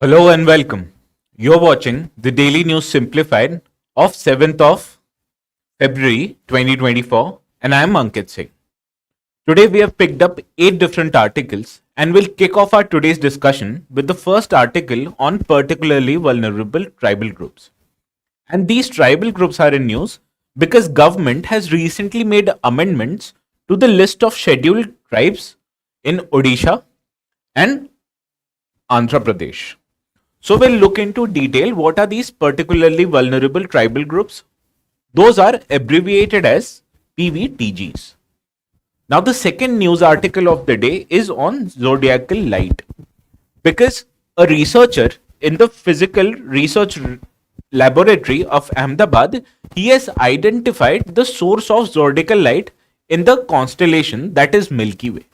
Hello and welcome. You're watching the Daily News Simplified of 7th of February 2024 and I'm Ankit Sir. Today we have picked up 8 different articles and we'll kick off our today's discussion with the first article on particularly vulnerable tribal groups. And these tribal groups are in news because government has recently made amendments to the list of scheduled tribes in Odisha and Andhra Pradesh. So we'll look into detail what are these particularly vulnerable tribal groups. Those are abbreviated as PVTGs. Now the second news article of the day is on Zodiacal Light because a researcher in the physical research laboratory of Ahmedabad, he has identified the source of Zodiacal Light in the constellation that is Milky Way.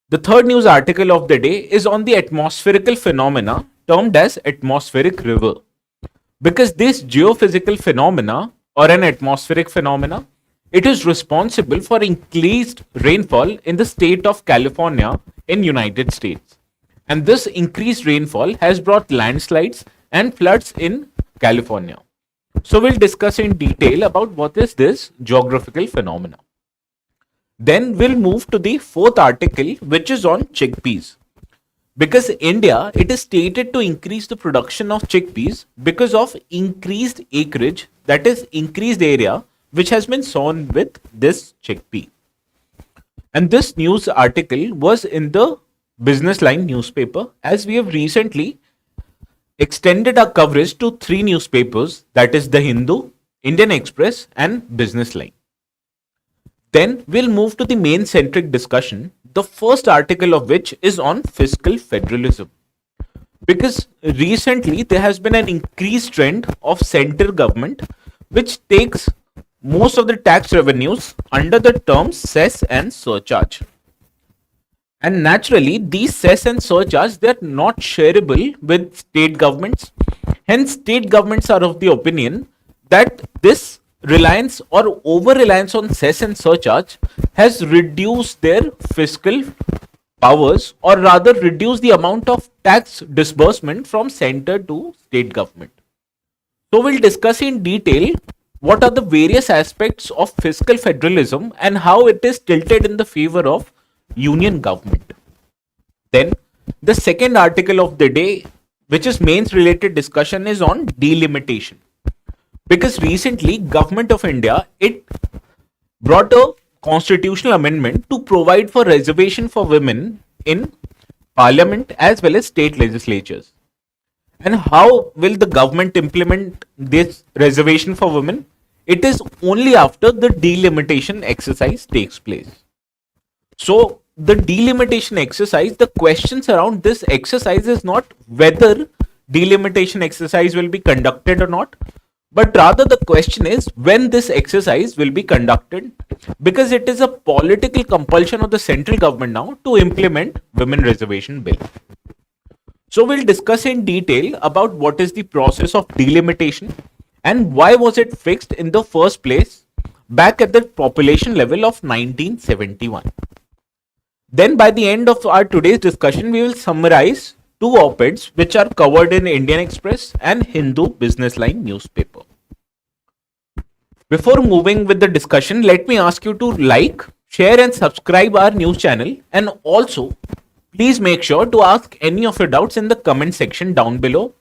The third news article of the day is on the atmospherical phenomena termed as atmospheric river. Because this geophysical phenomena or an atmospheric phenomena, it is responsible for increased rainfall in the state of California in United States. And this increased rainfall has brought landslides and floods in California. So we'll discuss in detail about what is this geographical phenomena. Then we'll move to the fourth article, which is on chickpeas. Because India, it is stated to increase the production of chickpeas because of increased acreage, that is increased area, which has been sown with this chickpea. And this news article was in the Business Line newspaper, as we have recently extended our coverage to 3 newspapers, that is the Hindu, Indian Express and Business Line. Then we'll move to the main centric discussion, the first article of which is on fiscal federalism. Because recently there has been an increased trend of central government which takes most of the tax revenues under the terms cess and surcharge. And naturally these cess and surcharge, they are not shareable with state governments. Hence state governments are of the opinion that this reliance or over reliance on cess and surcharge has reduced their fiscal powers, or rather reduced the amount of tax disbursement from center to state government. So we'll discuss in detail what are the various aspects of fiscal federalism and how it is tilted in the favor of union government. Then the second article of the day, which is mains related discussion, is on delimitation. Because recently government of India, it brought a constitutional amendment to provide for reservation for women in parliament as well as state legislatures. And how will the government implement this reservation for women? It is only after the delimitation exercise takes place. So the delimitation exercise, the questions around this exercise is not whether delimitation exercise will be conducted or not, but rather the question is when this exercise will be conducted, because it is a political compulsion of the central government now to implement women reservation bill. So we'll discuss in detail about what is the process of delimitation and why was it fixed in the first place back at the population level of 1971. Then by the end of our today's discussion, we will summarize 2 op-eds which are covered in Indian Express and Hindu Business Line newspaper. Before moving with the discussion, let me ask you to like, share and subscribe our news channel, and also please make sure to ask any of your doubts in the comment section down below,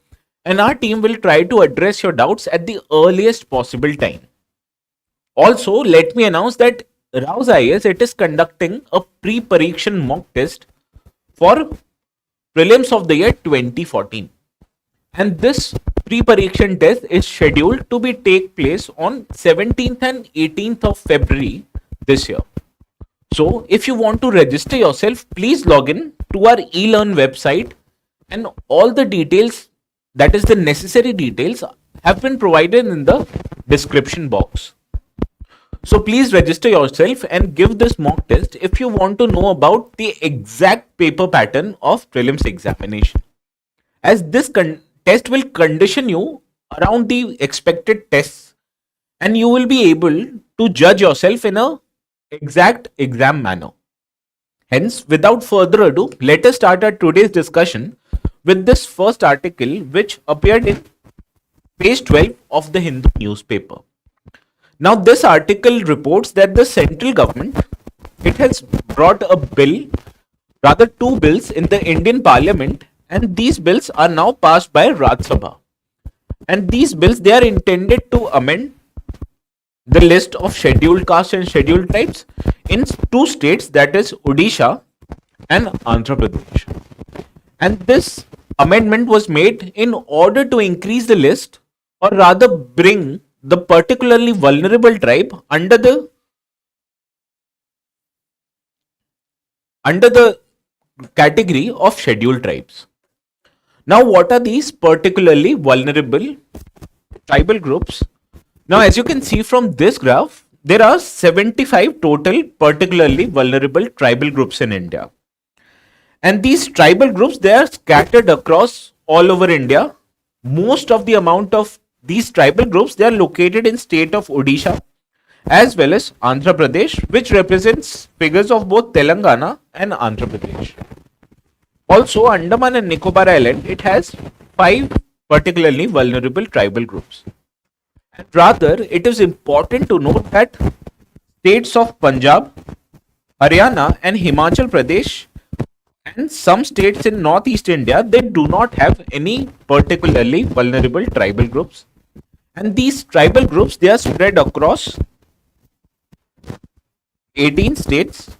and our team will try to address your doubts at the earliest possible time. Also, let me announce that Raus IAS, it is conducting a pre-parikshan mock test for Prelims of the year 2014, and this pre-parikshan test is scheduled to be take place on 17th and 18th of February this year. So if you want to register yourself, please log in to our e-learn website, and all the details, that is the necessary details, have been provided in the description box. So please register yourself and give this mock test if you want to know about the exact paper pattern of prelims examination, as this test will condition you around the expected tests and you will be able to judge yourself in a exact exam manner. Hence, without further ado, let us start our today's discussion with this first article which appeared in page 12 of the Hindu newspaper. Now, this article reports that the central government, it has brought a bill, rather two bills in the Indian Parliament, and these bills are now passed by Rajya Sabha. And these bills, they are intended to amend the list of scheduled castes and scheduled tribes in two states, that is Odisha and Andhra Pradesh. And this amendment was made in order to increase the list, or rather bring the particularly vulnerable tribe under the category of scheduled tribes. Now, what are these particularly vulnerable tribal groups? Now, as you can see from this graph, there are 75 total particularly vulnerable tribal groups in India. And these tribal groups, they are scattered across all over India. Most of the amount of these tribal groups, they are located in state of Odisha as well as Andhra Pradesh, which represents figures of both Telangana and Andhra Pradesh. Also, Andaman and Nicobar Island, it has 5 particularly vulnerable tribal groups. And rather, it is important to note that states of Punjab, Haryana and Himachal Pradesh and some states in Northeast India, they do not have any particularly vulnerable tribal groups. And these tribal groups, they are spread across 18 states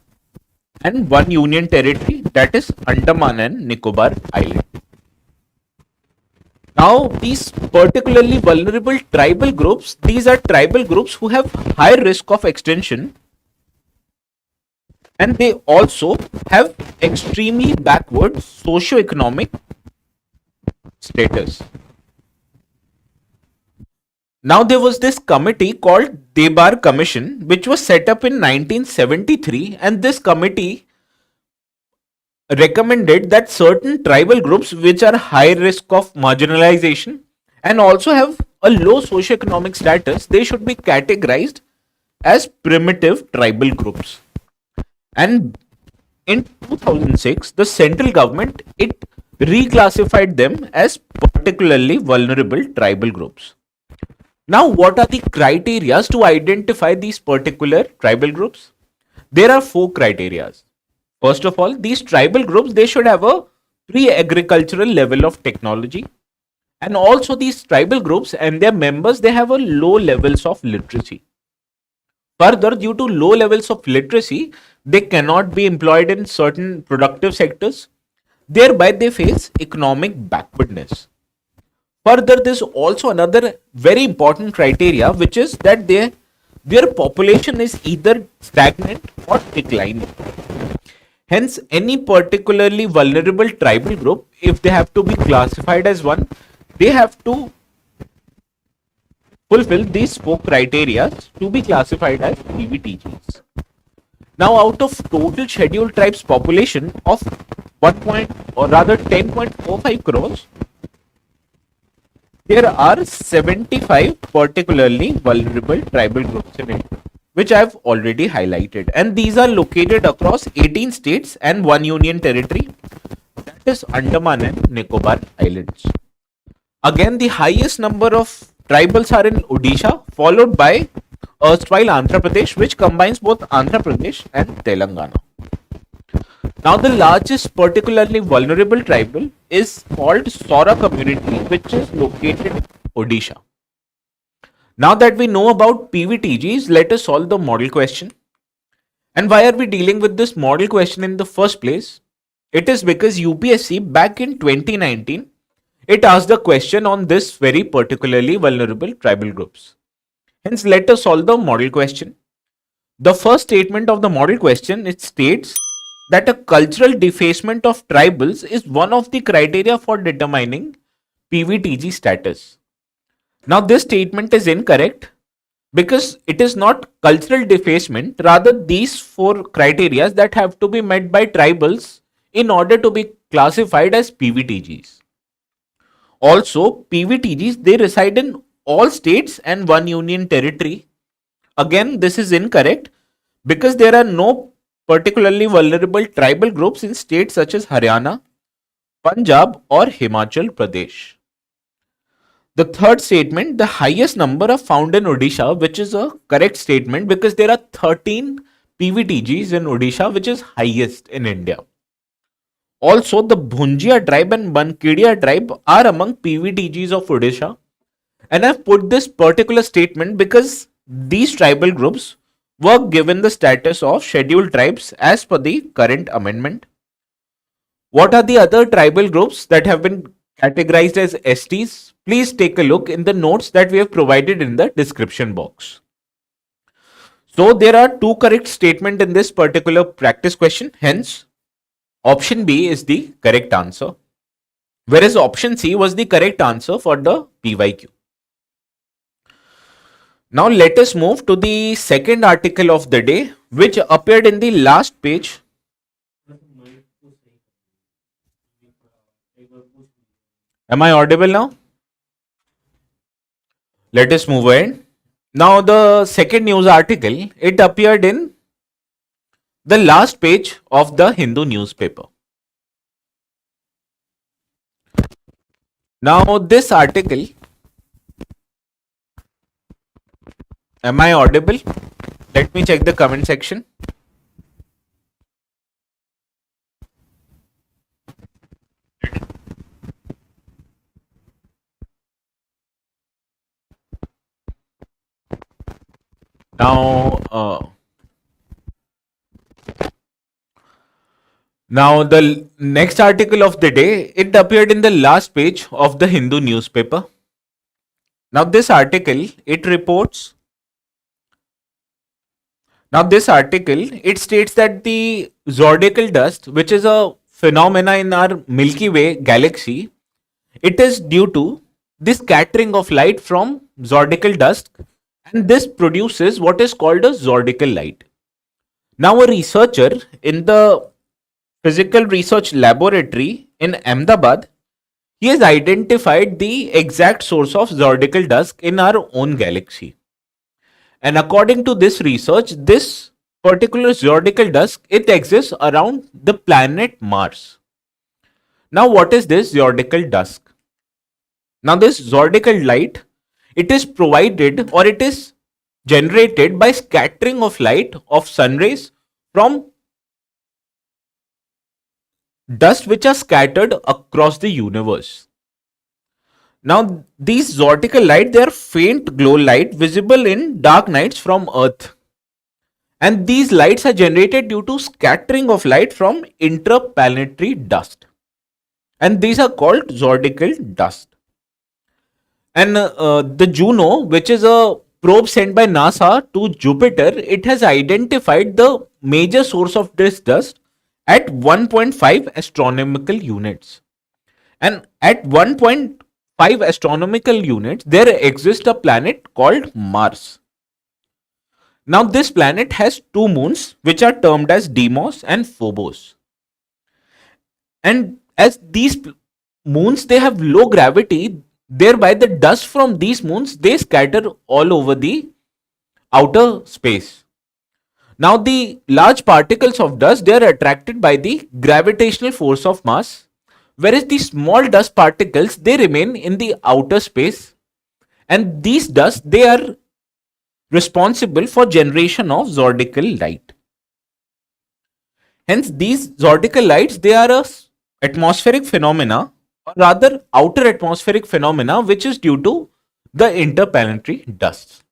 and one union territory, that is Andaman and Nicobar Island. Now, these particularly vulnerable tribal groups, these are tribal groups who have high risk of extinction, and they also have extremely backward socio-economic status. Now, there was this committee called Debar Commission, which was set up in 1973, and this committee recommended that certain tribal groups which are high risk of marginalization and also have a low socioeconomic status, they should be categorized as primitive tribal groups. And in 2006, the central government, it reclassified them as particularly vulnerable tribal groups. Now, what are the criteria to identify these particular tribal groups? There are 4 criteria. First of all, these tribal groups, they should have a pre-agricultural level of technology. And also these tribal groups and their members, they have a low levels of literacy. Further, due to low levels of literacy, they cannot be employed in certain productive sectors. Thereby, they face economic backwardness. Further, there is also another very important criteria, which is that their population is either stagnant or declining. Hence, any particularly vulnerable tribal group, if they have to be classified as one, they have to fulfill these 4 criteria to be classified as PVTGs. Now, out of total scheduled tribes population of 10.45 crores, there are 75 particularly vulnerable tribal groups in India, which I have already highlighted. And these are located across 18 states and one union territory, that is Andaman and Nicobar Islands. Again, the highest number of tribals are in Odisha, followed by erstwhile Andhra Pradesh, which combines both Andhra Pradesh and Telangana. Now, the largest particularly vulnerable tribal is called Sora community, which is located in Odisha. Now that we know about PVTGs, let us solve the model question. And why are we dealing with this model question in the first place? It is because UPSC back in 2019, it asked the question on this very particularly vulnerable tribal groups. Hence, let us solve the model question. The first statement of the model question, it states that a cultural defacement of tribals is one of the criteria for determining PVTG status. Now, this statement is incorrect because it is not cultural defacement, rather these 4 criteria that have to be met by tribals in order to be classified as PVTGs. Also, PVTGs, they reside in all states and one union territory. Again, this is incorrect because there are no particularly vulnerable tribal groups in states such as Haryana, Punjab or Himachal Pradesh. The third statement, the highest number are found in Odisha, which is a correct statement because there are 13 PVTGs in Odisha, which is highest in India. Also, the Bhunjia tribe and Bankedia tribe are among PVTGs of Odisha. And I've put this particular statement because these tribal groups were given the status of scheduled tribes as per the current amendment. What are the other tribal groups that have been categorized as STs? Please take a look in the notes that we have provided in the description box. So there are two correct statements in this particular practice question. Hence, option B is the correct answer, whereas option C was the correct answer for the PYQ. Now let us move to the second article of the day, which appeared in the last page. Am I audible now? Let us move ahead. Now the second news article, it appeared in the last page of the Hindu newspaper. Now this article, am I audible? Let me check the comment section. Now the next article of the day, it appeared in the last page of the Hindu newspaper. Now this article, it reports. Now this article, it states that the zodiacal dust, which is a phenomena in our Milky Way galaxy, it is due to the scattering of light from zodiacal dust, and this produces what is called a zodiacal light. Now a researcher in the Physical Research Laboratory in Ahmedabad, he has identified the exact source of zodiacal dust in our own galaxy. And according to this research, this particular zodiacal dust, it exists around the planet Mars. Now what is this zodiacal dust? Now this zodiacal light, it is provided or it is generated by scattering of light of sun rays from dust which are scattered across the universe. Now these zodiacal light, they are faint glow light visible in dark nights from Earth. And these lights are generated due to scattering of light from interplanetary dust. And these are called zodiacal dust. And the Juno, which is a probe sent by NASA to Jupiter, it has identified the major source of this dust at 1.5 astronomical units. And at 1.5 astronomical units, there exists a planet called Mars. Now, this planet has two moons, which are termed as Deimos and Phobos. And as these moons, they have low gravity, thereby the dust from these moons, they scatter all over the outer space. Now the large particles of dust, they are attracted by the gravitational force of Mars, whereas the small dust particles, they remain in the outer space, and these dust, they are responsible for generation of zodiacal light. Hence these zodiacal lights, they are a atmospheric phenomena, or rather outer atmospheric phenomena, which is due to the interplanetary dust.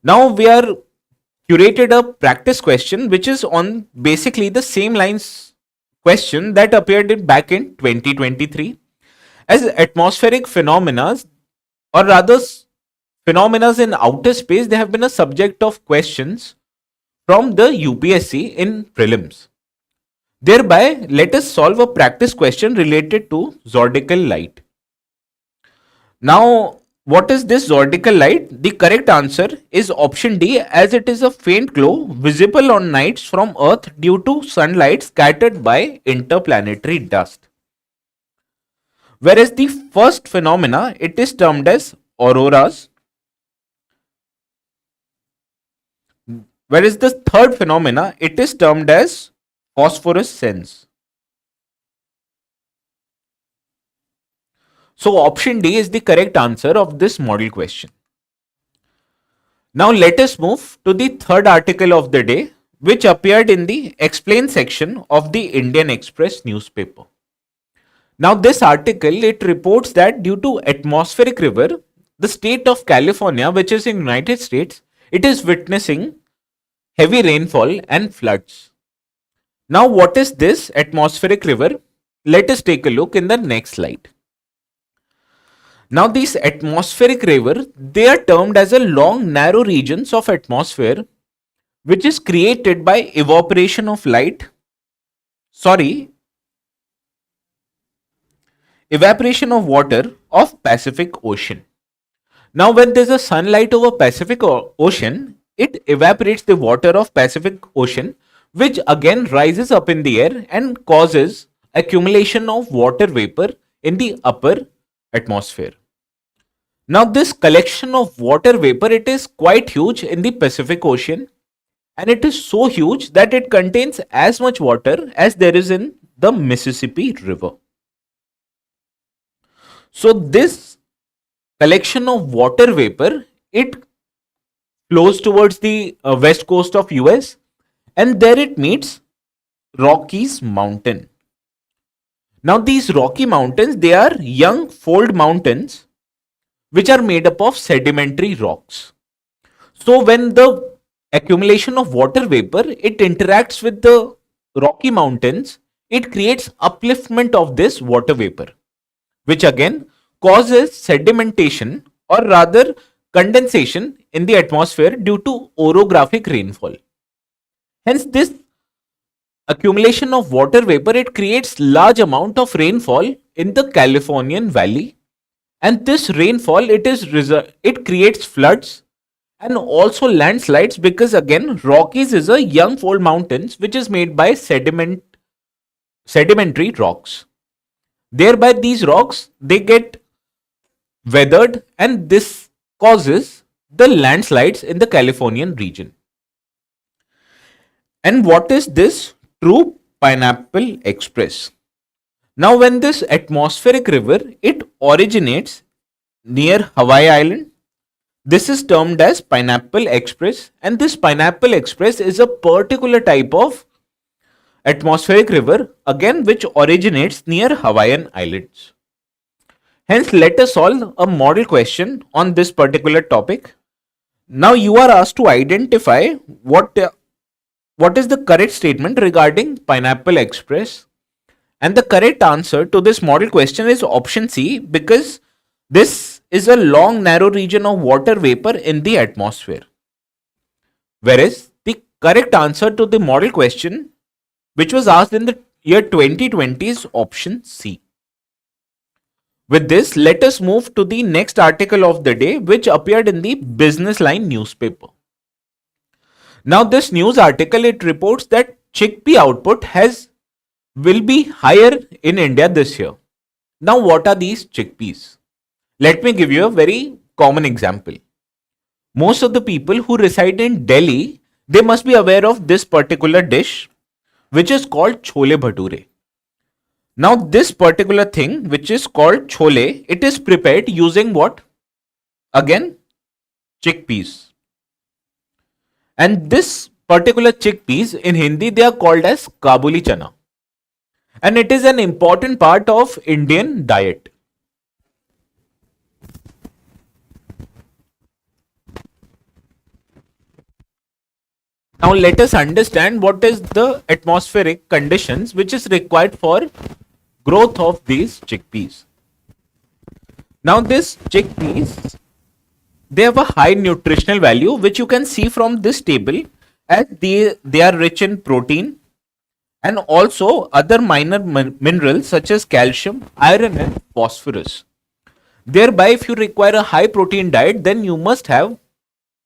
Now we are curated a practice question which is on basically the same lines question that appeared back in 2023, as atmospheric phenomena, or rather phenomena in outer space, they have been a subject of questions from the UPSC in prelims. Thereby, let us solve a practice question related to zodiacal light. Now, what is this zodiacal light? The correct answer is option D, as it is a faint glow visible on nights from Earth due to sunlight scattered by interplanetary dust. Whereas the first phenomena, it is termed as auroras. Whereas the third phenomena, it is termed as phosphorescence. So option D is the correct answer of this model question. Now let us move to the third article of the day, which appeared in the explain section of the Indian Express newspaper. Now this article, it reports that due to atmospheric river, the state of California, which is in United States, it is witnessing heavy rainfall and floods. Now what is this atmospheric river? Let us take a look in the next slide. Now these atmospheric river, they are termed as a long narrow regions of atmosphere which is created by evaporation of light, evaporation of water of Pacific Ocean. Now when there is a sunlight over Pacific Ocean, it evaporates the water of Pacific Ocean, which again rises up in the air and causes accumulation of water vapor in the upper atmosphere. Now this collection of water vapor, it is quite huge in the Pacific Ocean, and it is so huge that it contains as much water as there is in the Mississippi River. So this collection of water vapor, it flows towards the west coast of US, and there it meets Rockies Mountain. Now these Rocky Mountains, they are young fold mountains which are made up of sedimentary rocks. So when the accumulation of water vapor, it interacts with the Rocky Mountains, it creates upliftment of this water vapor, which again causes sedimentation or rather condensation in the atmosphere due to orographic rainfall. Hence this accumulation of water vapor, it creates large amount of rainfall in the Californian valley, and this rainfall, it creates floods and also landslides, because again Rockies is a young fold mountains which is made by sedimentary rocks. Thereby these rocks, they get weathered, and this causes the landslides in the Californian region. And what is this true Pineapple Express? Now when this atmospheric river, it originates near Hawaii Island, this is termed as Pineapple Express, and this Pineapple Express is a particular type of atmospheric river, again which originates near Hawaiian Islands. Hence let us solve a model question on this particular topic. Now you are asked to identify what is the correct statement regarding Pineapple Express, and the correct answer to this model question is option C, because this is a long narrow region of water vapor in the atmosphere. Whereas the correct answer to the model question which was asked in the year 2020 is option C. With this, let us move to the next article of the day, which appeared in the Business Line newspaper. Now this news article, it reports that chickpea output will be higher in India this year. Now what are these chickpeas? Let me give you a very common example. Most of the people who reside in Delhi, they must be aware of this particular dish which is called chole bhature. Now this particular thing which is called chole, it is prepared using what? Again, chickpeas. And this particular chickpeas in Hindi, they are called as Kabuli chana. And it is an important part of Indian diet. Now let us understand what is the atmospheric conditions which is required for growth of these chickpeas. Now these chickpeas, they have a high nutritional value, which you can see from this table, as they are rich in protein and also other minor minerals such as calcium, iron and phosphorus. Thereby if you require a high protein diet, then you must have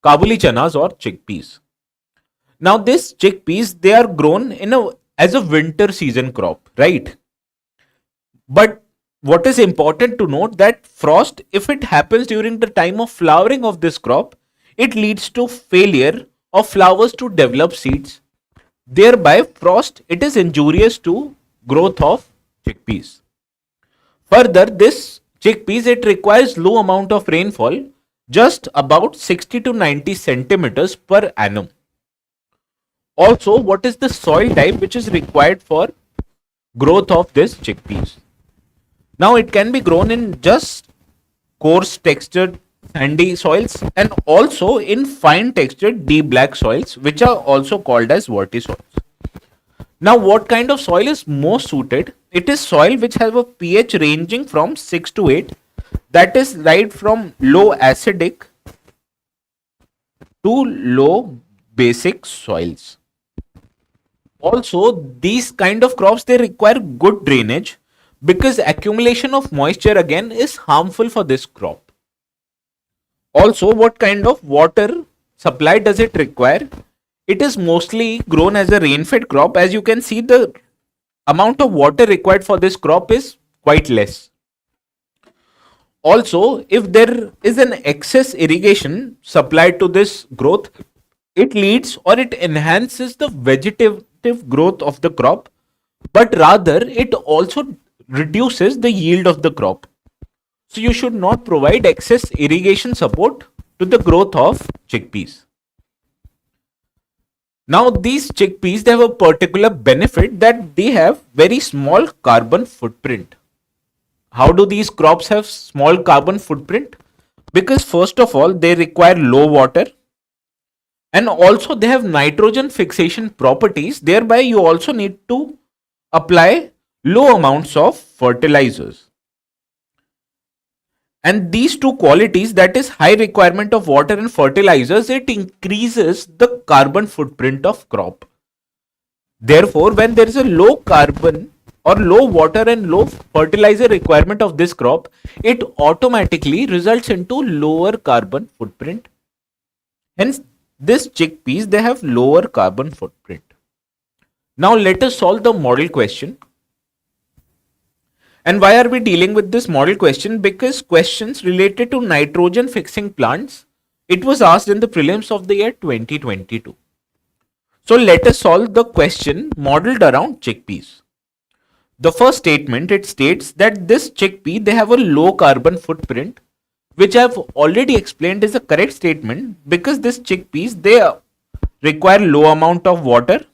Kabuli chanas or chickpeas. Now these chickpeas, they are grown as a winter season crop, right? But what is important to note that frost, if it happens during the time of flowering of this crop, it leads to failure of flowers to develop seeds. Thereby frost, it is injurious to growth of chickpeas. Further, this chickpeas, it requires low amount of rainfall, just about 60 to 90 centimeters per annum. Also, what is the soil type which is required for growth of this chickpeas? Now, it can be grown in just coarse textured sandy soils and also in fine textured deep black soils, which are also called as vertisoils. Now, what kind of soil is most suited? It is soil which has a pH ranging from 6 to 8, that is right from low acidic to low basic soils. Also, these kind of crops, they require good drainage because accumulation of moisture again is harmful for this crop. Also, what kind of water supply does it require? It is mostly grown as a rain-fed crop. As you can see, the amount of water required for this crop is quite less. Also, if there is an excess irrigation supplied to this growth, it leads or it enhances the vegetative growth of the crop, but rather it also reduces the yield of the crop. So you should not provide excess irrigation support to the growth of chickpeas. Now these chickpeas, they have a particular benefit that they have very small carbon footprint. How do these crops have small carbon footprint? Because first of all, they require low water and also they have nitrogen fixation properties. Thereby you also need to apply low amounts of fertilizers. And these two qualities, that is high requirement of water and fertilizers, it increases the carbon footprint of crop. Therefore, when there is a low carbon or low water and low fertilizer requirement of this crop, it automatically results into lower carbon footprint. Hence, this chickpeas, they have lower carbon footprint. Now, let us solve the model question. And why are we dealing with this model question? Because questions related to nitrogen fixing plants, it was asked in the prelims of the year 2022. So let us solve the question modeled around chickpeas. The first statement, it states that this chickpea, they have a low carbon footprint, which I have already explained is a correct statement because this chickpeas, they require low amount of water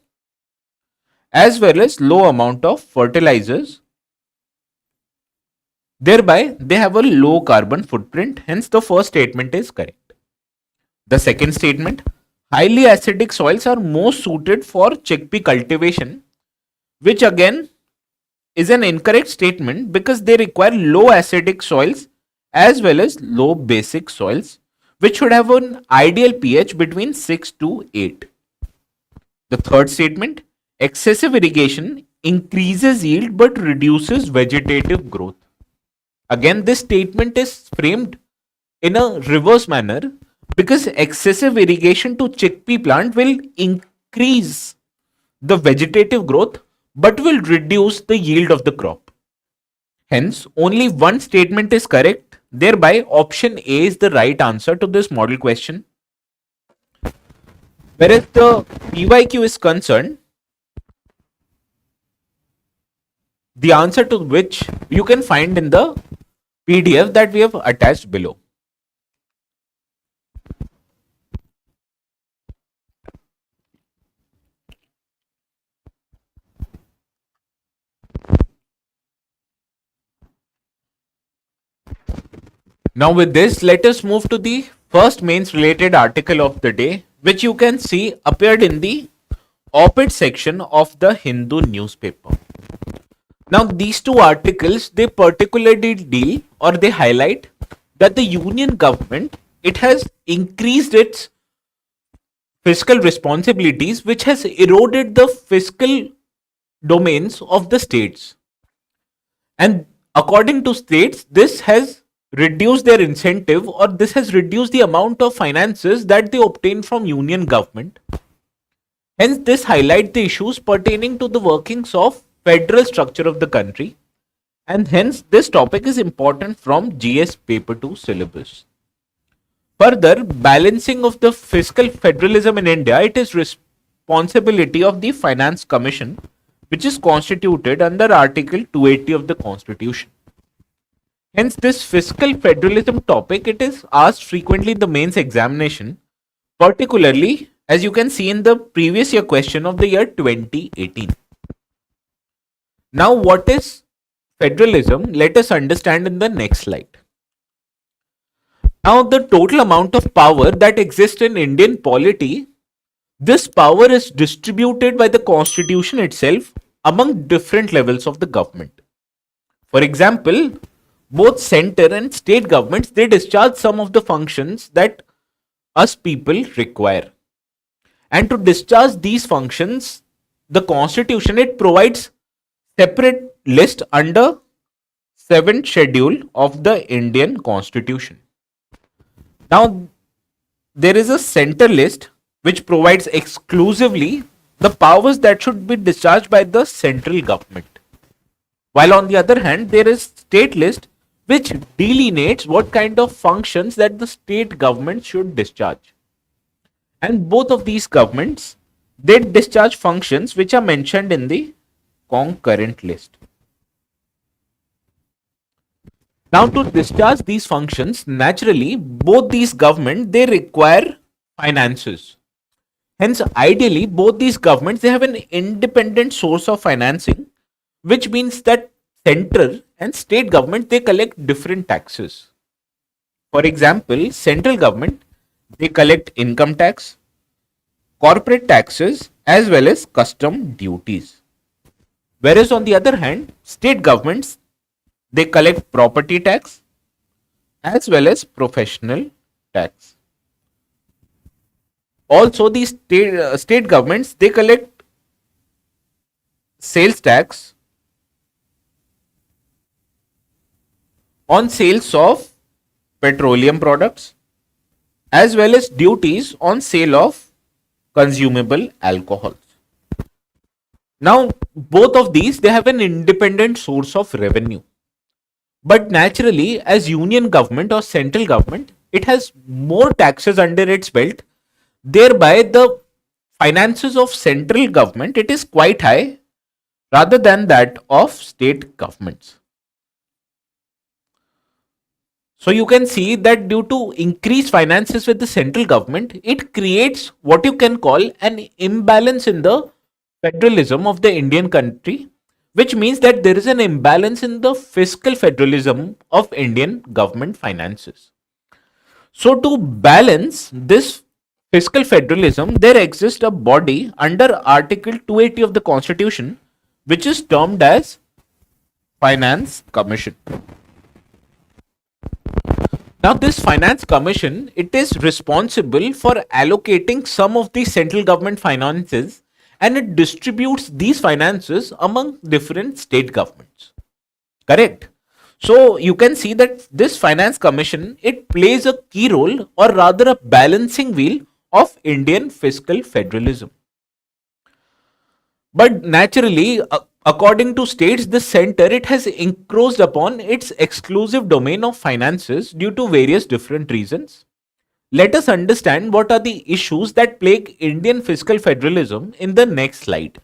as well as low amount of fertilizers. Thereby, they have a low carbon footprint. Hence, the first statement is correct. The second statement, highly acidic soils are most suited for chickpea cultivation, which again is an incorrect statement because they require low acidic soils as well as low basic soils, which should have an ideal pH between 6 to 8. The third statement, excessive irrigation increases yield but reduces vegetative growth. Again, this statement is framed in a reverse manner because excessive irrigation to chickpea plant will increase the vegetative growth but will reduce the yield of the crop. Hence, only one statement is correct. Thereby, option A is the right answer to this model question. Whereas the PYQ is concerned, the answer to which you can find in the PDF that we have attached below. Now with this, let us move to the first mains related article of the day, which you can see appeared in the op-ed section of the Hindu newspaper. Now these two articles, they particularly deal or they highlight that the union government, it has increased its fiscal responsibilities, which has eroded the fiscal domains of the states. And according to states, this has reduced their incentive or this has reduced the amount of finances that they obtain from union government. Hence, this highlights the issues pertaining to the workings of federal structure of the country, and hence this topic is important from GS paper 2 syllabus. Further, balancing of the fiscal federalism in India, it is responsibility of the Finance Commission, which is constituted under Article 280 of the Constitution. Hence, this fiscal federalism topic, it is asked frequently in the mains examination, particularly as you can see in the previous year question of the year 2018. Now, what is federalism? Let us understand in the next slide. Now, the total amount of power that exists in Indian polity, this power is distributed by the constitution itself among different levels of the government. For example, both center and state governments, they discharge some of the functions that us people require. And to discharge these functions, the constitution, it provides separate list under 7th schedule of the Indian constitution. Now, there is a center list which provides exclusively the powers that should be discharged by the central government. While on the other hand, there is state list which delineates what kind of functions that the state government should discharge. And both of these governments, they discharge functions which are mentioned in the concurrent list. Now, to discharge these functions, naturally, both these governments, they require finances. Hence, ideally, both these governments, they have an independent source of financing, which means that central and state government, they collect different taxes. For example, central government, they collect income tax, corporate taxes, as well as custom duties. Whereas on the other hand, state governments, they collect property tax as well as professional tax. Also, these state governments, they collect sales tax on sales of petroleum products as well as duties on sale of consumable alcohols. Now, both of these, they have an independent source of revenue. But naturally, as union government or central government, it has more taxes under its belt. Thereby, the finances of central government, it is quite high rather than that of state governments. So you can see that due to increased finances with the central government, it creates what you can call an imbalance in the federalism of the Indian country, which means that there is an imbalance in the fiscal federalism of Indian government finances. So to balance this fiscal federalism, there exists a body under Article 280 of the Constitution, which is termed as Finance Commission. Now, this Finance Commission, it is responsible for allocating some of the central government finances, and it distributes these finances among different state governments. Correct? So, you can see that this Finance Commission, it plays a key role, or rather a balancing wheel of Indian fiscal federalism. But naturally, according to states, the center, it has encroached upon its exclusive domain of finances due to various different reasons. Let us understand what are the issues that plague Indian fiscal federalism in the next slide.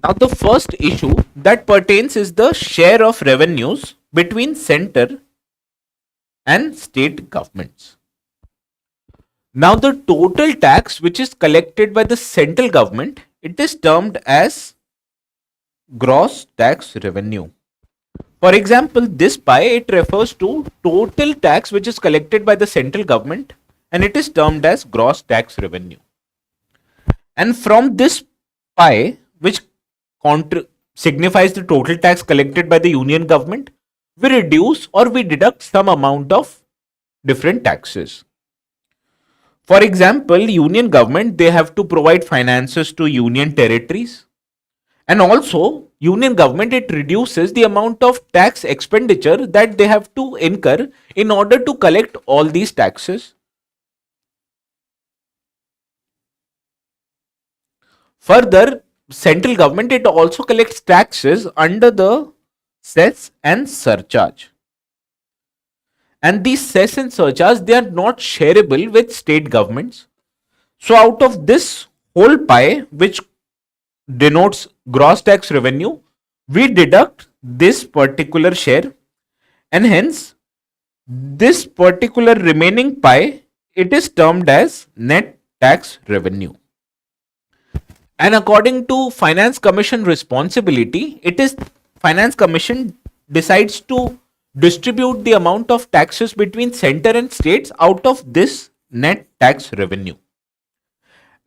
Now, the first issue that pertains is the share of revenues between center and state governments. Now, the total tax which is collected by the central government, it is termed as gross tax revenue. For example, this pie, it refers to total tax which is collected by the central government, and it is termed as gross tax revenue. And from this pie, which signifies the total tax collected by the union government, we reduce or we deduct some amount of different taxes. For example, union government, they have to provide finances to union territories. And also, union government, it reduces the amount of tax expenditure that they have to incur in order to collect all these taxes. Further, central government, it also collects taxes under the cess and surcharge. And these cess and surcharge, they are not shareable with state governments. So out of this whole pie, which denotes gross tax revenue, we deduct this particular share, and hence this particular remaining pie, it is termed as net tax revenue. And according to Finance Commission responsibility, it is Finance Commission decides to distribute the amount of taxes between center and states out of this net tax revenue.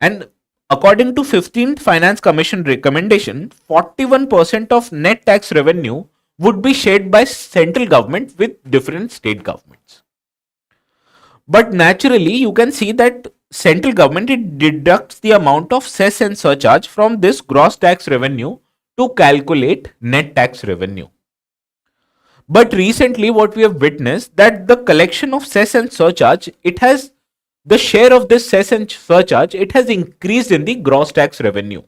And according to 15th Finance Commission recommendation, 41% of net tax revenue would be shared by central government with different state governments. But naturally, you can see that central government it deducts the amount of cess and surcharge from this gross tax revenue to calculate net tax revenue. But recently, what we have witnessed that the collection of cess and surcharge, it has the share of this cess and surcharge, it has increased in the gross tax revenue.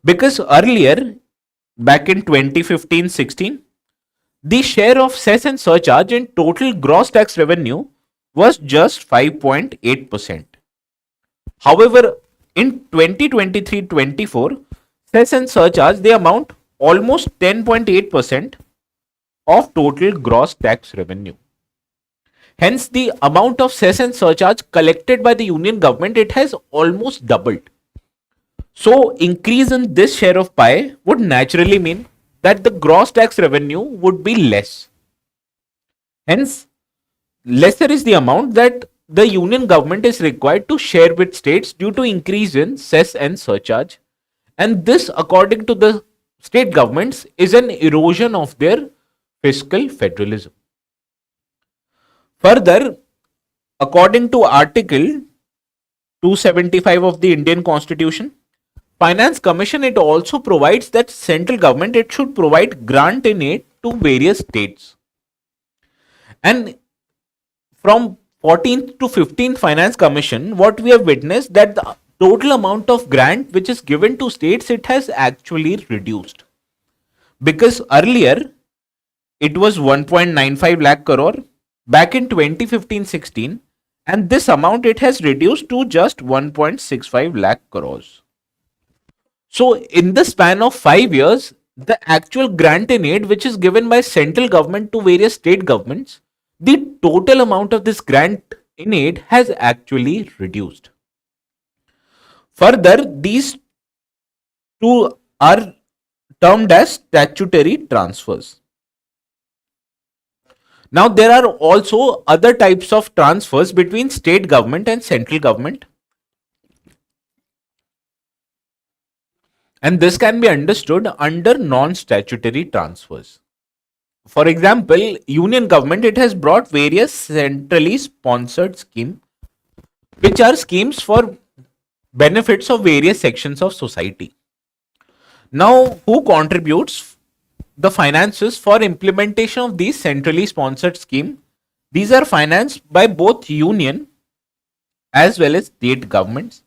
Because earlier, back in 2015-16, the share of cess and surcharge in total gross tax revenue was just 5.8%. However, in 2023-24, cess and surcharge they amount almost 10.8% of total gross tax revenue. Hence, the amount of cess and surcharge collected by the union government it has almost doubled. So, increase in this share of pie would naturally mean that the gross tax revenue would be less. Hence, lesser is the amount that the union government is required to share with states due to increase in cess and surcharge. And this, according to the state governments, is an erosion of their fiscal federalism. Further, according to Article 275 of the Indian Constitution, Finance Commission it also provides that central government it should provide grant in aid to various states. And from 14th to 15th Finance Commission, what we have witnessed that the total amount of grant which is given to states it has actually reduced. Because earlier it was 1.95 lakh crore back in 2015-16, and this amount it has reduced to just 1.65 lakh crores. So in the span of 5 years, the actual grant in aid which is given by central government to various state governments, the total amount of this grant in aid has actually reduced. Further, these two are termed as statutory transfers. Now, there are also other types of transfers between state government and central government. And this can be understood under non-statutory transfers. For example, union government it has brought various centrally sponsored schemes, which are schemes for benefits of various sections of society. Now, who contributes the finances for implementation of these centrally sponsored scheme? These are financed by both union as well as state governments,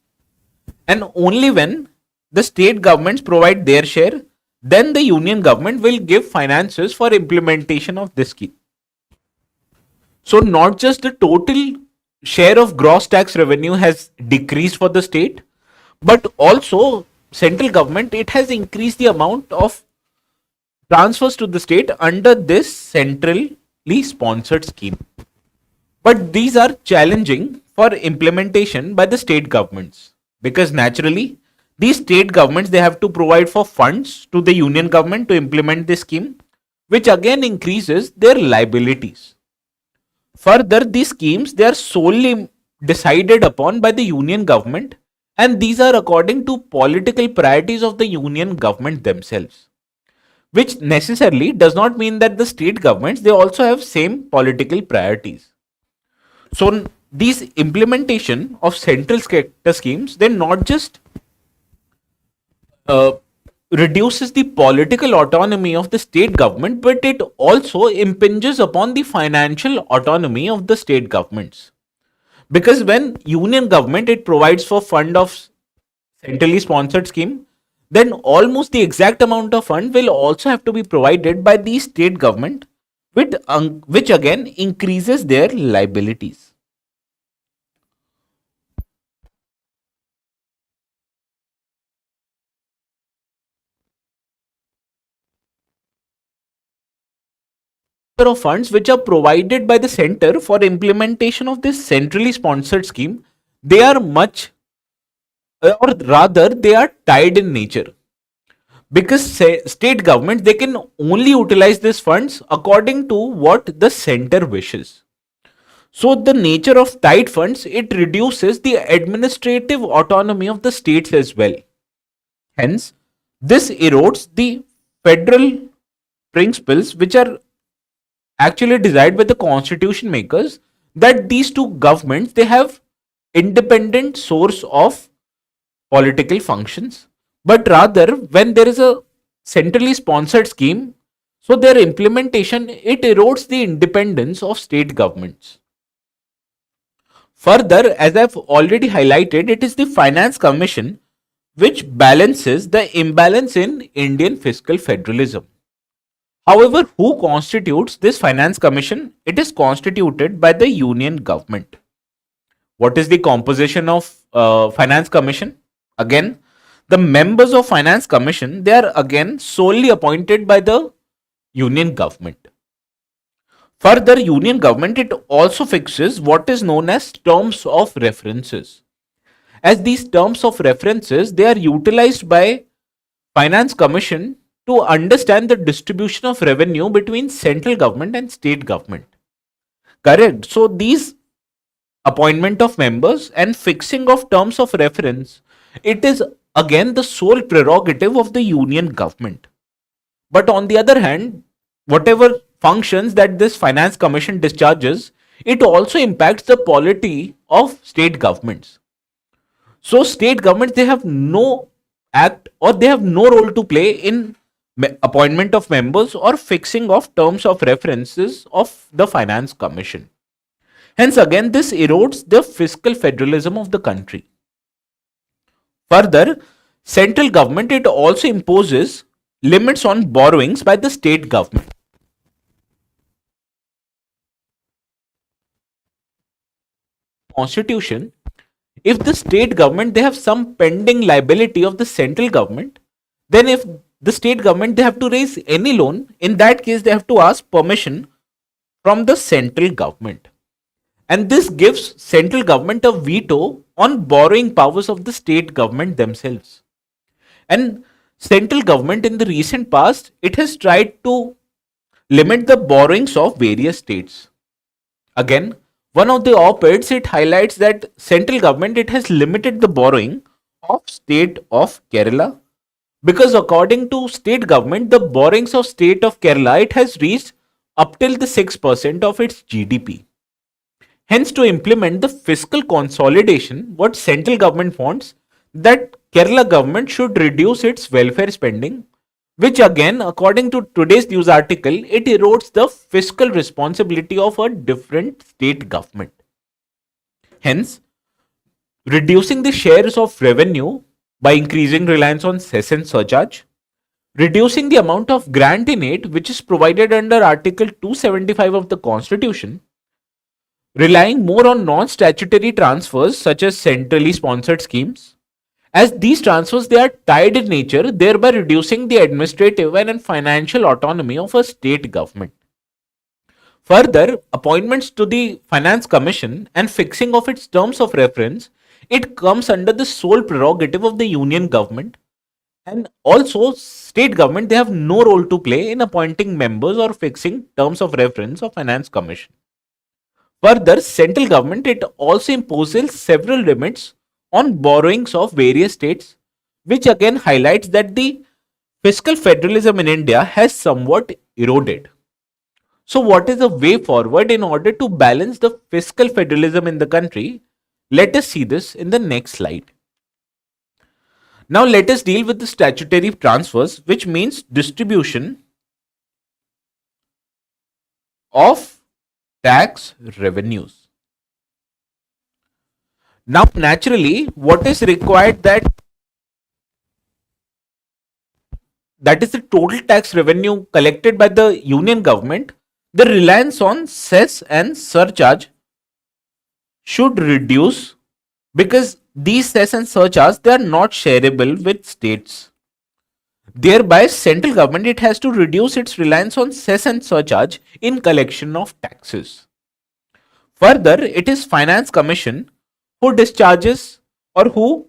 and only when the state governments provide their share, then the union government will give finances for implementation of this scheme. So not just the total share of gross tax revenue has decreased for the state, but also central government it has increased the amount of transfers to the state under this centrally sponsored scheme. But these are challenging for implementation by the state governments, because naturally these state governments they have to provide for funds to the union government to implement this scheme, which again increases their liabilities. Further, these schemes they are solely decided upon by the union government, and these are according to political priorities of the union government themselves, which necessarily does not mean that the state governments they also have same political priorities. So these implementation of central sector schemes they not just reduces the political autonomy of the state government, but it also impinges upon the financial autonomy of the state governments. Because when union government it provides for fund of centrally sponsored scheme, then almost the exact amount of fund will also have to be provided by the state government, which again increases their liabilities. of funds which are provided by the center for implementation of this centrally sponsored scheme, they are much, or rather they are tied in nature, because state government, they can only utilize these funds according to what the center wishes. So the nature of tied funds, it reduces the administrative autonomy of the states as well. Hence, this erodes the federal principles which are actually desired by the constitution makers, that these two governments, they have independent source of political functions, but rather when there is a centrally sponsored scheme, so their implementation, it erodes the independence of state governments. Further, as I've already highlighted, it is the finance commission which balances the imbalance in Indian fiscal federalism. However, who constitutes this finance commission? It is constituted by the union government. What is the composition of finance commission? Again, the members of finance commission, they are again solely appointed by the union government. Further, union government, it also fixes what is known as terms of references. As these terms of references, they are utilized by finance commission to understand the distribution of revenue between central government and state government. Correct. So these appointment of members and fixing of terms of reference, it is again the sole prerogative of the union government. But on the other hand, whatever functions that this finance commission discharges, it also impacts the polity of state governments. So state governments, they have no act or they have no role to play in appointment of members or fixing of terms of references of the finance commission. Hence, again, this erodes the fiscal federalism of the country. Further, central government, it also imposes limits on borrowings by the state government. Constitution, if the state government, they have some pending liability of the central government, then if the state government, they have to raise any loan, in that case they have to ask permission from the central government. And this gives central government a veto on borrowing powers of the state government themselves. And central government in the recent past, it has tried to limit the borrowings of various states. Again, one of the op-eds, it highlights that central government, it has limited the borrowing of state of Kerala, because according to state government, the borrowings of state of Kerala, it has reached up till the 6% of its GDP. Hence, to implement the fiscal consolidation, what central government wants, that Kerala government should reduce its welfare spending, which again, according to today's news article, it erodes the fiscal responsibility of a different state government. Hence, reducing the shares of revenue by increasing reliance on cess and surcharge, reducing the amount of grant in aid which is provided under Article 275 of the Constitution, relying more on non-statutory transfers such as centrally sponsored schemes, as these transfers, they are tied in nature, thereby reducing the administrative and financial autonomy of a state government. Further, appointments to the finance commission and fixing of its terms of reference, it comes under the sole prerogative of the union government, and also state government, they have no role to play in appointing members or fixing terms of reference of finance commission. Further, central government, it also imposes several limits on borrowings of various states, which again highlights that the fiscal federalism in India has somewhat eroded. So what is the way forward in order to balance the fiscal federalism in the country? Let us see this in the next slide. Now let us deal with the statutory transfers, which means distribution of tax revenues. Now, naturally, what is required, that is the total tax revenue collected by the union government. The reliance on cess and surcharge should reduce, because these cess and surcharge, they are not shareable with states. Thereby, central government it has to reduce its reliance on cess and surcharge in collection of taxes. Further, it is Finance Commission who discharges or who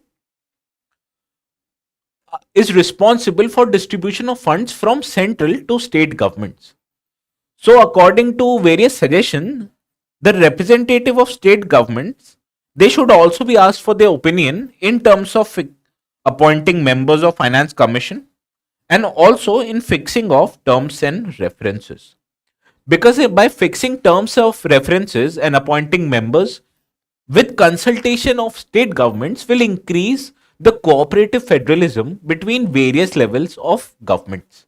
is responsible for distribution of funds from central to state governments. So, according to various suggestions, the representative of state governments they should also be asked for their opinion in terms of appointing members of Finance Commission and also in fixing of terms and references. Because by fixing terms of references and appointing members with consultation of state governments will increase the cooperative federalism between various levels of governments.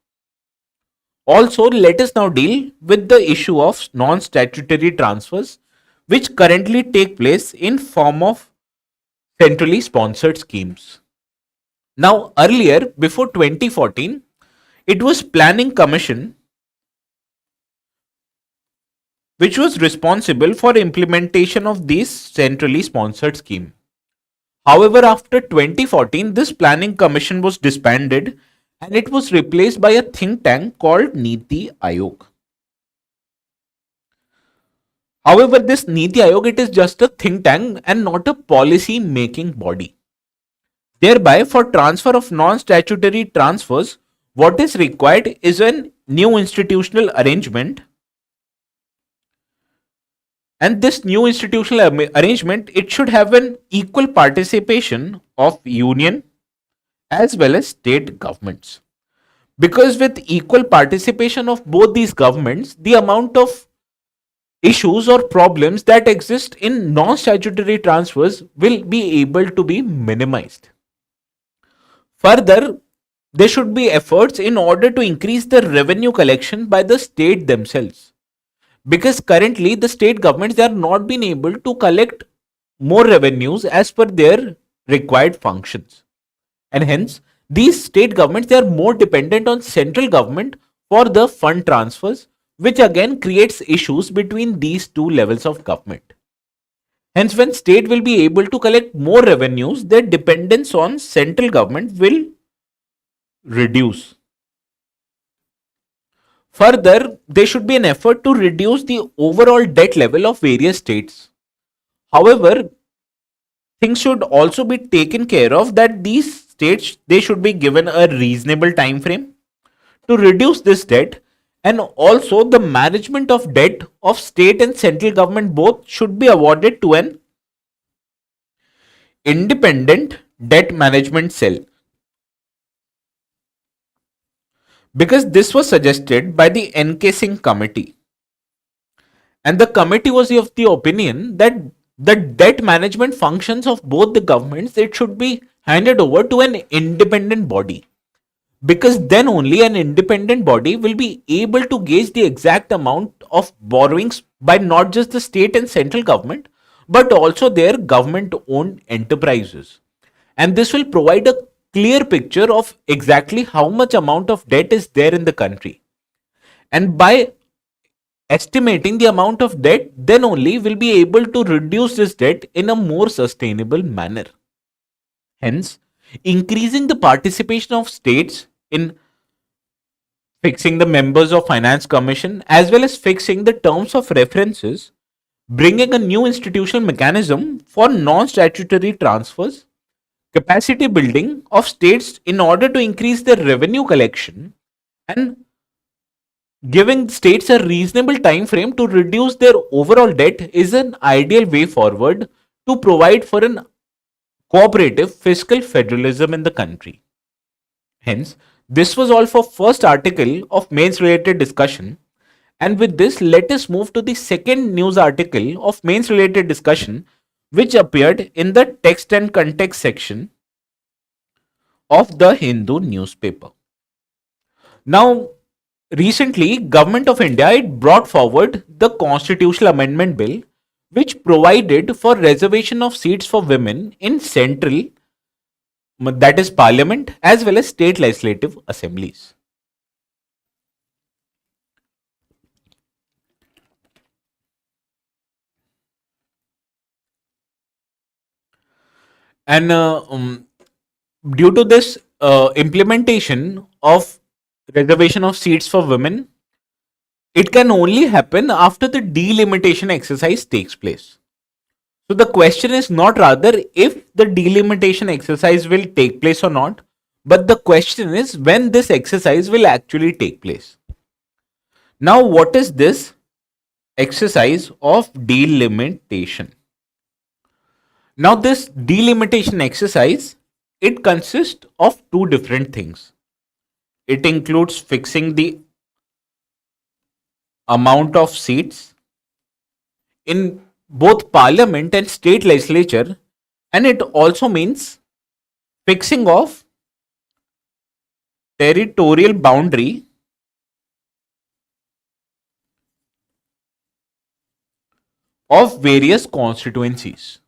Also, let us now deal with the issue of non-statutory transfers which currently take place in form of centrally sponsored schemes. Now, earlier, before 2014, it was Planning Commission which was responsible for implementation of these centrally sponsored scheme. However, after 2014, this Planning Commission was disbanded and it was replaced by a think tank called Niti Aayog. However, this Niti Aayog it is just a think tank and not a policy making body. Thereby, for transfer of non-statutory transfers, what is required is a new institutional arrangement. And this new institutional arrangement, it should have an equal participation of union as well as state governments. Because with equal participation of both these governments, the amount of issues or problems that exist in non-statutory transfers will be able to be minimized. Further, there should be efforts in order to increase the revenue collection by the state themselves. Because currently the state governments they are not being able to collect more revenues as per their required functions. And hence, these state governments they are more dependent on central government for the fund transfers, which again creates issues between these two levels of government. Hence, when state will be able to collect more revenues, their dependence on central government will reduce. Further, there should be an effort to reduce the overall debt level of various states. However, things should also be taken care of that these states they should be given a reasonable time frame to reduce this debt, and also the management of debt of state and central government both should be awarded to an independent debt management cell. Because this was suggested by the Encasing Committee. And the committee was of the opinion that the debt management functions of both the governments it should be handed over to an independent body. Because then only an independent body will be able to gauge the exact amount of borrowings by not just the state and central government, but also their government owned enterprises. And this will provide a clear picture of exactly how much amount of debt is there in the country. And by estimating the amount of debt, then only will be able to reduce this debt in a more sustainable manner. Hence, increasing the participation of states in fixing the members of Finance Commission as well as fixing the terms of references, bringing a new institutional mechanism for non-statutory transfers, capacity building of states in order to increase their revenue collection, and giving states a reasonable time frame to reduce their overall debt is an ideal way forward to provide for an cooperative fiscal federalism in the country. Hence, this was all for first article of mains related discussion. And with this, let us move to the second news article of mains related discussion, which appeared in the text and context section of the Hindu newspaper. Now, recently, Government of India it brought forward the Constitutional Amendment Bill, which provided for reservation of seats for women in central, that is Parliament, as well as state legislative assemblies. And due to this implementation of reservation of seats for women, it can only happen after the delimitation exercise takes place. So the question is not rather if the delimitation exercise will take place or not, but the question is when this exercise will actually take place. Now, what is this exercise of delimitation? Now, this delimitation exercise, it consists of two different things. It includes fixing the amount of seats in both parliament and state legislature, and it also means fixing of territorial boundary of various constituencies.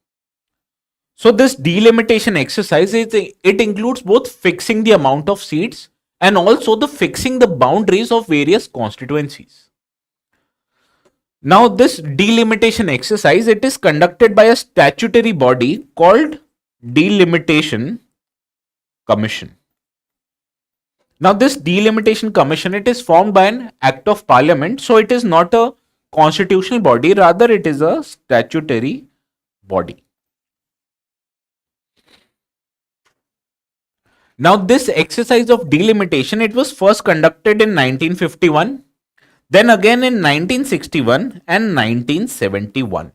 So this delimitation exercise it includes both fixing the amount of seats and also the fixing the boundaries of various constituencies. Now this delimitation exercise, it is conducted by a statutory body called Delimitation Commission. Now this Delimitation Commission, it is formed by an act of parliament, so it is not a constitutional body, rather it is a statutory body. Now this exercise of delimitation, it was first conducted in 1951, then again in 1961 and 1971.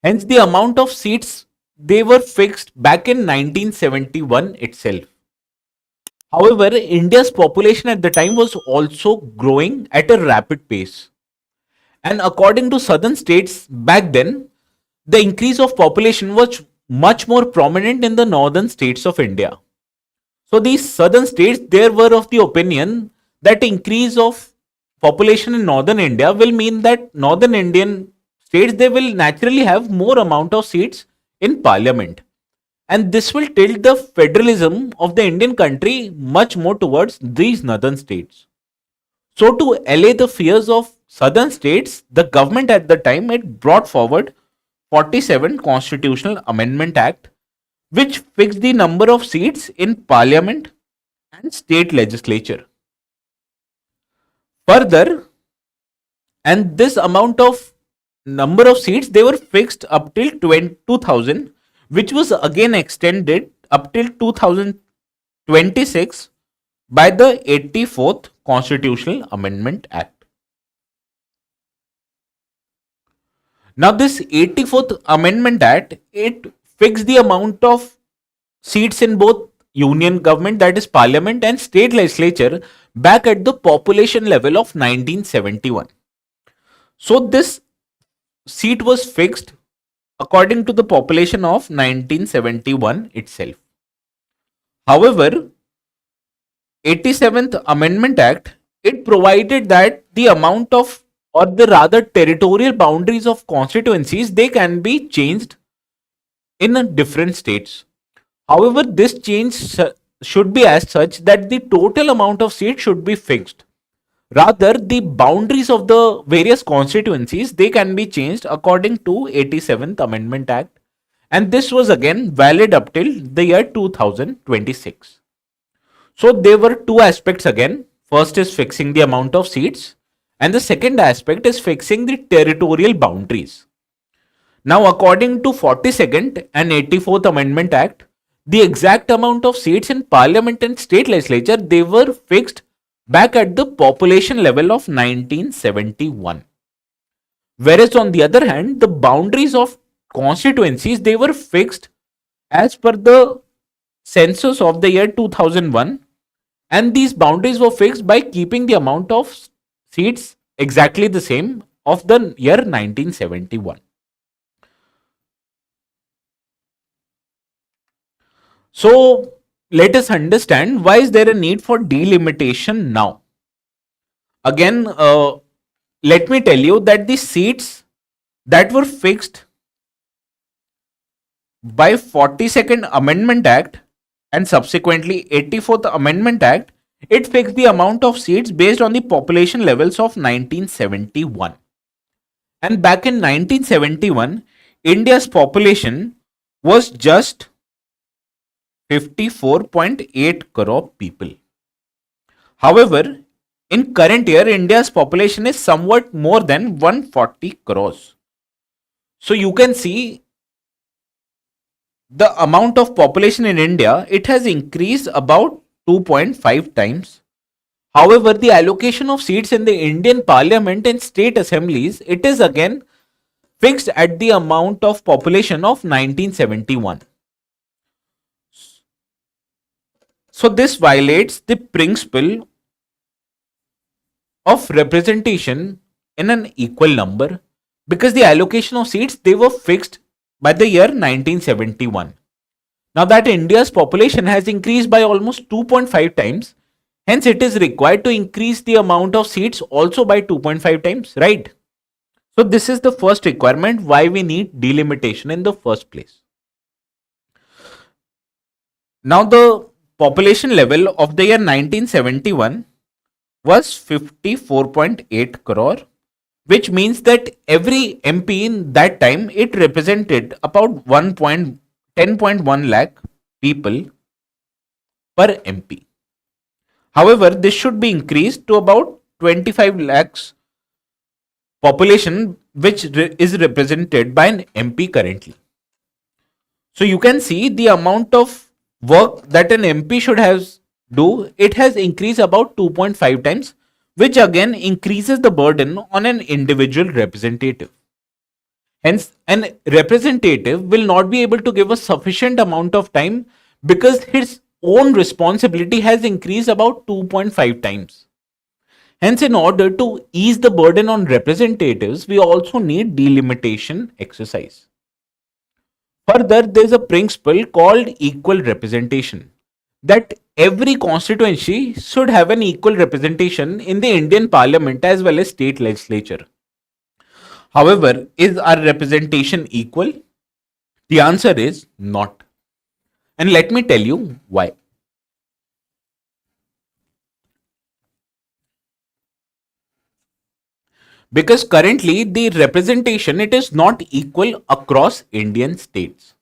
Hence the amount of seats, they were fixed back in 1971 itself. However, India's population at the time was also growing at a rapid pace. And according to southern states back then, the increase of population was much more prominent in the northern states of India. So these southern states, they were of the opinion that increase of population in northern India will mean that northern Indian states, they will naturally have more amount of seats in parliament. And this will tilt the federalism of the Indian country much more towards these northern states. So to allay the fears of southern states, the government at the time, it brought forward 47 Constitutional Amendment Act, which fixed the number of seats in parliament and state legislature. Further, and this amount of number of seats, they were fixed up till 2000, which was again extended up till 2026 by the 84th Constitutional Amendment Act. Now this 84th Amendment Act, it fixed the amount of seats in both union government, that is parliament, and state legislature back at the population level of 1971. So this seat was fixed according to the population of 1971 itself. However, 87th Amendment Act, it provided that the amount of, or the rather territorial boundaries of constituencies, they can be changed in different states. However, this change should be as such that the total amount of seats should be fixed. Rather, the boundaries of the various constituencies, they can be changed according to 87th Amendment Act, and this was again valid up till the year 2026. So there were two aspects again. First is fixing the amount of seats, and the second aspect is fixing the territorial boundaries. Now, according to 42nd and 84th Amendment Act, the exact amount of seats in parliament and state legislature, they were fixed back at the population level of 1971. Whereas on the other hand, the boundaries of constituencies, they were fixed as per the census of the year 2001, and these boundaries were fixed by keeping the amount of seats exactly the same of the year 1971. So let us understand why is there a need for delimitation now. Again, let me tell you that the seats that were fixed by 42nd Amendment Act and subsequently 84th Amendment Act, it fixed the amount of seats based on the population levels of 1971. And back in 1971, India's population was just 54.8 crore people. However, in current year, India's population is somewhat more than 140 crores. So you can see the amount of population in India, it has increased about 2.5 times. However, the allocation of seats in the Indian Parliament and state assemblies, it is again fixed at the amount of population of 1971. So this violates the principle of representation in an equal number, because the allocation of seats, they were fixed by the year 1971. Now that India's population has increased by almost 2.5 times, hence it is required to increase the amount of seats also by 2.5 times, right? So this is the first requirement why we need delimitation in the first place. Now the population level of the year 1971 was 54.8 crore, which means that every MP in that time, it represented about 10.1 lakh people per MP. However, this should be increased to about 25 lakhs population, which is represented by an MP currently. So you can see the amount of work that an MP should have do, it has increased about 2.5 times, which again increases the burden on an individual representative. Hence, an representative will not be able to give a sufficient amount of time because his own responsibility has increased about 2.5 times. Hence, in order to ease the burden on representatives, we also need delimitation exercise. Further, there is a principle called equal representation, that every constituency should have an equal representation in the Indian Parliament as well as state legislature. However, is our representation equal? The answer is not. And let me tell you why. Because currently the representation, it is not equal across Indian states.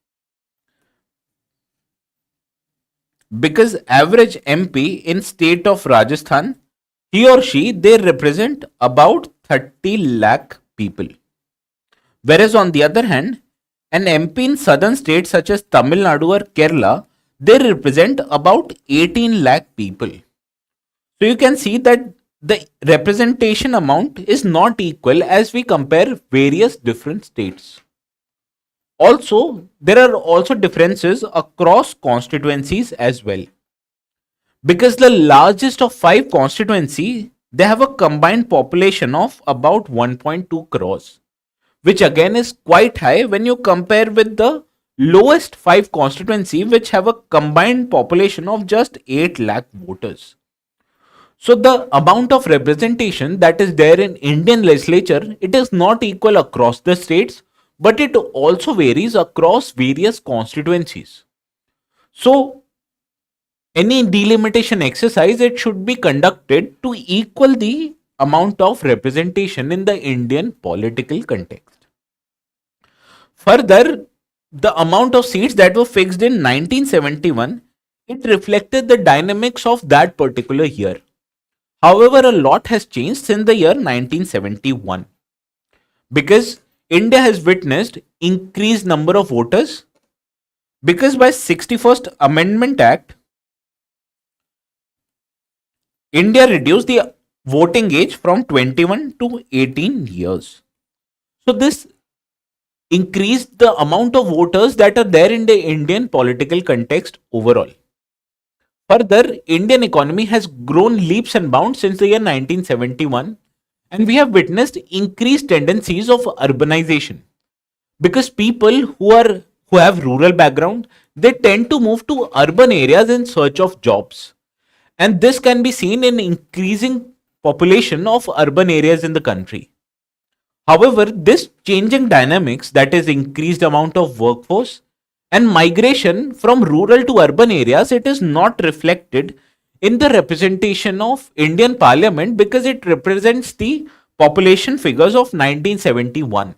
Because average MP in state of Rajasthan, he or she, they represent about 30 lakh people. Whereas on the other hand, an MP in southern states such as Tamil Nadu or Kerala, they represent about 18 lakh people. So you can see that the representation amount is not equal as we compare various different states. Also, there are also differences across constituencies as well. Because the largest of 5 constituencies, they have a combined population of about 1.2 crores, which again is quite high when you compare with the lowest 5 constituencies, which have a combined population of just 8 lakh voters. So the amount of representation that is there in Indian legislature, it is not equal across the states, but it also varies across various constituencies. So any delimitation exercise, it should be conducted to equal the amount of representation in the Indian political context. Further, the amount of seats that were fixed in 1971, it reflected the dynamics of that particular year. However, a lot has changed since the year 1971, because India has witnessed increased number of voters, because by 61st Amendment Act, India reduced the voting age from 21 to 18 years. So this increased the amount of voters that are there in the Indian political context overall. Further, Indian economy has grown leaps and bounds since the year 1971, and we have witnessed increased tendencies of urbanization, because people who have rural background, they tend to move to urban areas in search of jobs, and this can be seen in increasing population of urban areas in the country. However, this changing dynamics, that is increased amount of workforce and migration from rural to urban areas, it is not reflected in the representation of Indian Parliament, because it represents the population figures of 1971.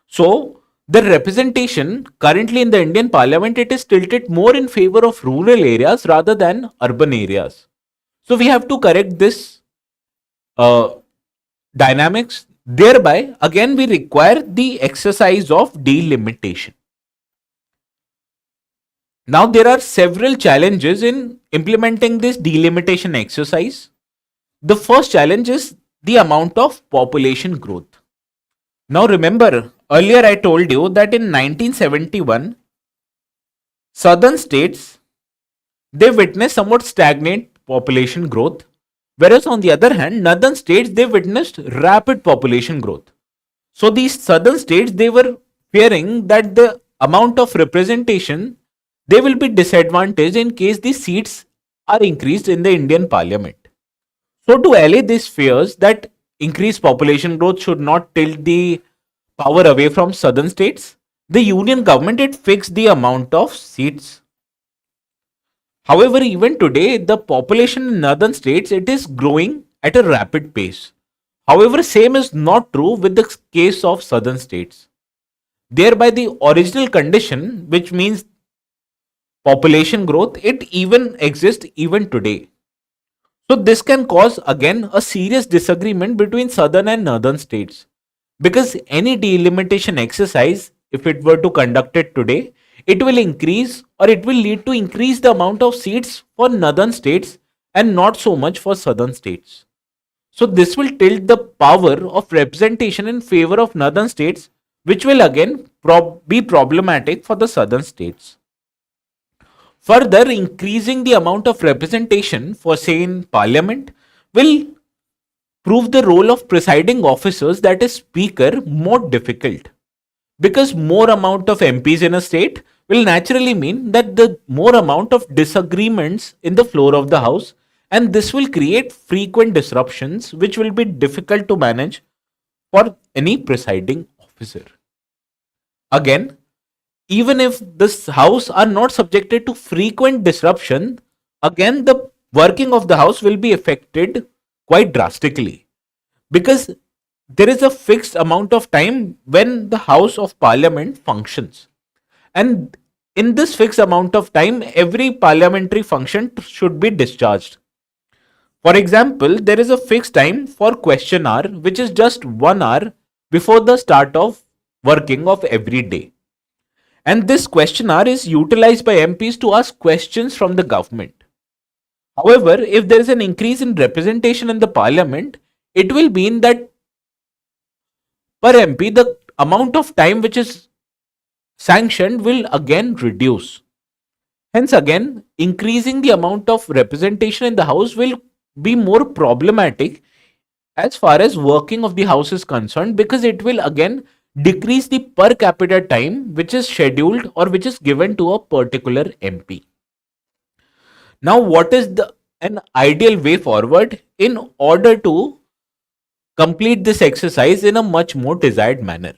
So the representation currently in the Indian Parliament, it is tilted more in favor of rural areas rather than urban areas. So we have to correct this uh, dynamics. Thereby, again, we require the exercise of delimitation. Now, there are several challenges in implementing this delimitation exercise. The first challenge is the amount of population growth. Now, remember, earlier I told you that in 1971, southern states, they witnessed somewhat stagnant population growth, whereas on the other hand, northern states, they witnessed rapid population growth. So these southern states, they were fearing that the amount of representation, they will be disadvantaged in case the seats are increased in the Indian Parliament. So to allay these fears that increased population growth should not tilt the power away from southern states, the union government it fixed the amount of seats. However, even today, the population in northern states it is growing at a rapid pace. However, same is not true with the case of southern states. Thereby, the original condition, which means population growth, it even exists even today. So this can cause again a serious disagreement between southern and northern states, because any delimitation exercise, if it were to conduct it today, it will increase or it will lead to increase the amount of seats for northern states and not so much for southern states. So this will tilt the power of representation in favor of northern states, which will again be problematic for the southern states. Further, increasing the amount of representation for, say, in parliament will prove the role of presiding officers, that is speaker, more difficult, because more amount of MPs in a state will naturally mean that the more amount of disagreements in the floor of the house, and this will create frequent disruptions which will be difficult to manage for any presiding officer. Again, even if this house are not subjected to frequent disruption, again the working of the house will be affected quite drastically, because there is a fixed amount of time when the house of parliament functions, and in this fixed amount of time every parliamentary function should be discharged. For example, there is a fixed time for question hour, which is just 1 hour before the start of working of every day. And this question hour is utilized by MPs to ask questions from the government. However, if there is an increase in representation in the parliament, it will mean that per MP, the amount of time which is sanctioned will again reduce. Hence, again, increasing the amount of representation in the house will be more problematic as far as working of the house is concerned, because it will again decrease the per capita time which is scheduled or which is given to a particular MP. Now, what is an ideal way forward in order to complete this exercise in a much more desired manner?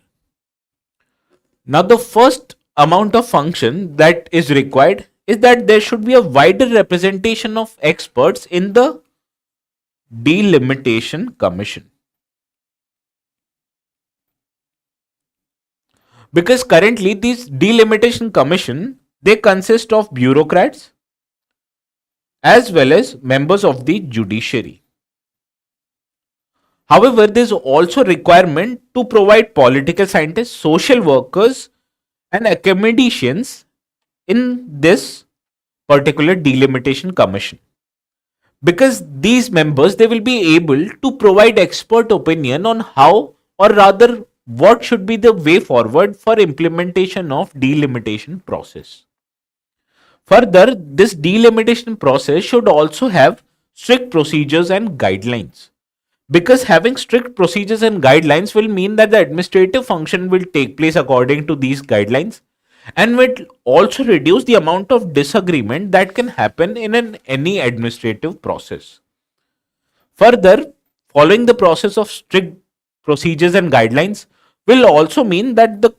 Now, the first amount of function that is required is that there should be a wider representation of experts in the Delimitation Commission. Because currently these Delimitation Commission, they consist of bureaucrats as well as members of the judiciary. However, there is also requirement to provide political scientists, social workers and academicians in this particular Delimitation Commission, because these members, they will be able to provide expert opinion on how, or rather what should be the way forward for implementation of delimitation process. Further, this delimitation process should also have strict procedures and guidelines, because having strict procedures and guidelines will mean that the administrative function will take place according to these guidelines, and will also reduce the amount of disagreement that can happen in any administrative process. Further, following the process of strict procedures and guidelines will also mean that the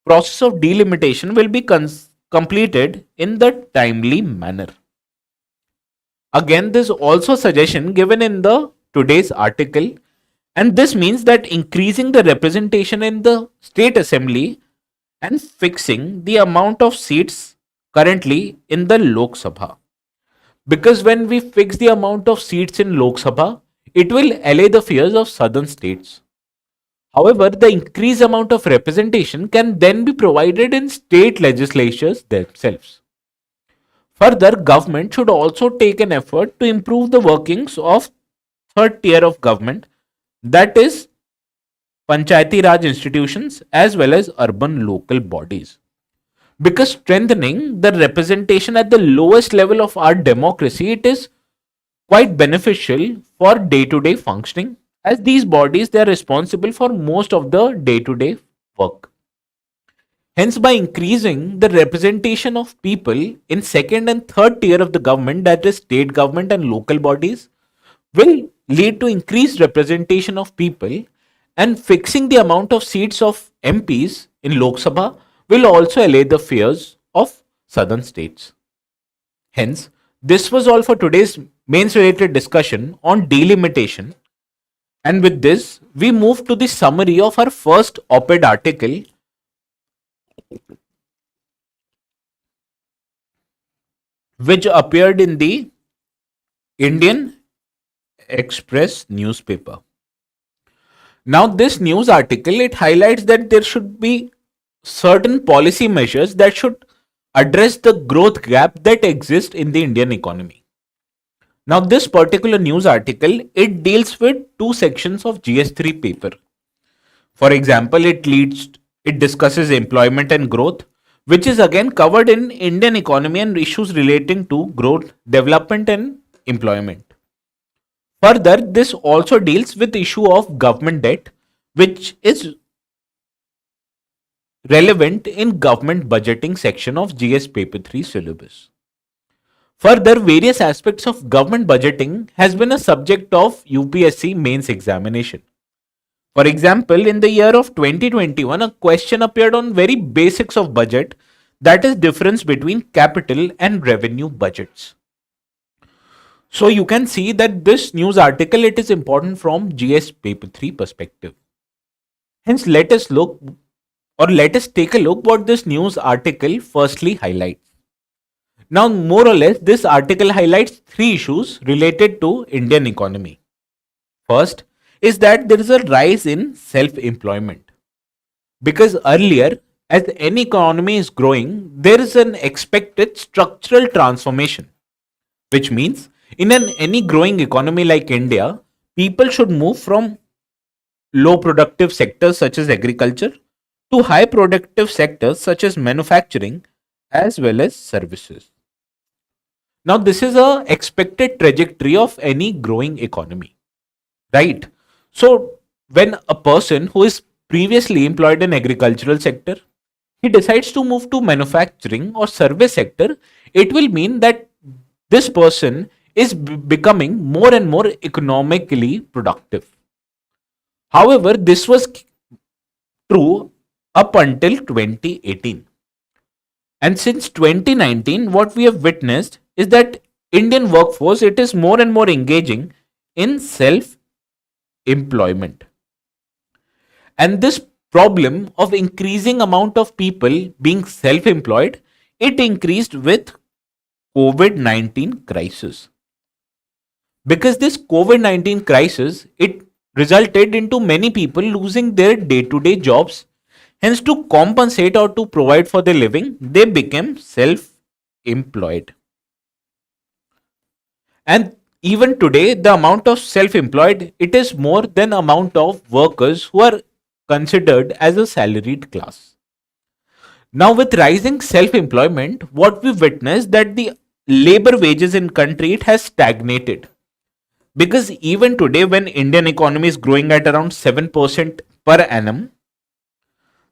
process of delimitation will be completed in the timely manner. Again, there's also suggestion given in the today's article, and this means that increasing the representation in the state assembly and fixing the amount of seats currently in the Lok Sabha. Because when we fix the amount of seats in Lok Sabha, it will allay the fears of southern states. However, the increased amount of representation can then be provided in state legislatures themselves. Further, government should also take an effort to improve the workings of third tier of government, that is Panchayati Raj institutions as well as urban local bodies. Because strengthening the representation at the lowest level of our democracy, it is quite beneficial for day to day functioning, as these bodies they are responsible for most of the day to day work. Hence, by increasing the representation of people in second and third tier of the government, that is state government and local bodies, will lead to increased representation of people, and fixing the amount of seats of MPs in Lok Sabha will also allay the fears of southern states. Hence, this was all for today's mains related discussion on delimitation. And with this, we move to the summary of our first op ed article, which appeared in the Indian Express newspaper. Now, this news article it highlights that there should be certain policy measures that should address the growth gap that exists in the Indian economy. Now, this particular news article it deals with two sections of GS3 paper. For example, it discusses employment and growth, which is again covered in Indian economy and issues relating to growth, development, and employment. Further, this also deals with the issue of government debt, which is relevant in government budgeting section of GS paper 3 syllabus. Further, various aspects of government budgeting has been a subject of UPSC mains examination. For example, in the year of 2021, a question appeared on very basics of budget, that is difference between capital and revenue budgets. So you can see that this news article it is important from GS paper 3 perspective. Hence, let us take a look what this news article firstly highlights. Now, more or less, this article highlights three issues related to Indian economy. First is that there is a rise in self-employment. Because earlier, as any economy is growing, there is an expected structural transformation, which means in any growing economy like India, people should move from low productive sectors such as agriculture to high productive sectors such as manufacturing as well as services. Now, this is a expected trajectory of any growing economy, right? So, when a person who is previously employed in agricultural sector, he decides to move to manufacturing or service sector, it will mean that this person is becoming more and more economically productive. However, this was true up until 2018. And since 2019, what we have witnessed is that Indian workforce it is more and more engaging in self employment. And this problem of increasing amount of people being self employed it increased with COVID-19 crisis. Because this COVID-19 crisis it resulted into many people losing their day to day jobs. Hence, to compensate or to provide for their living, they became self employed. And even today, the amount of self employed it is more than amount of workers who are considered as a salaried class. Now, with rising self employment, what we witness that the labor wages in country it has stagnated. Because even today, when Indian economy is growing at around 7% per annum,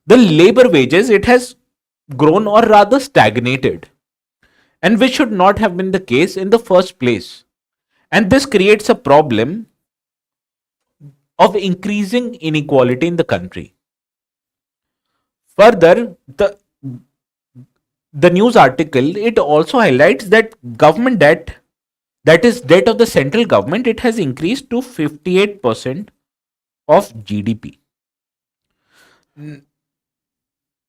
the labor wages it has grown or rather stagnated, and which should not have been the case in the first place. And this creates a problem of increasing inequality in the country. Further, the news article it also highlights that government debt, that is debt of the central government, it has increased to 58% of GDP.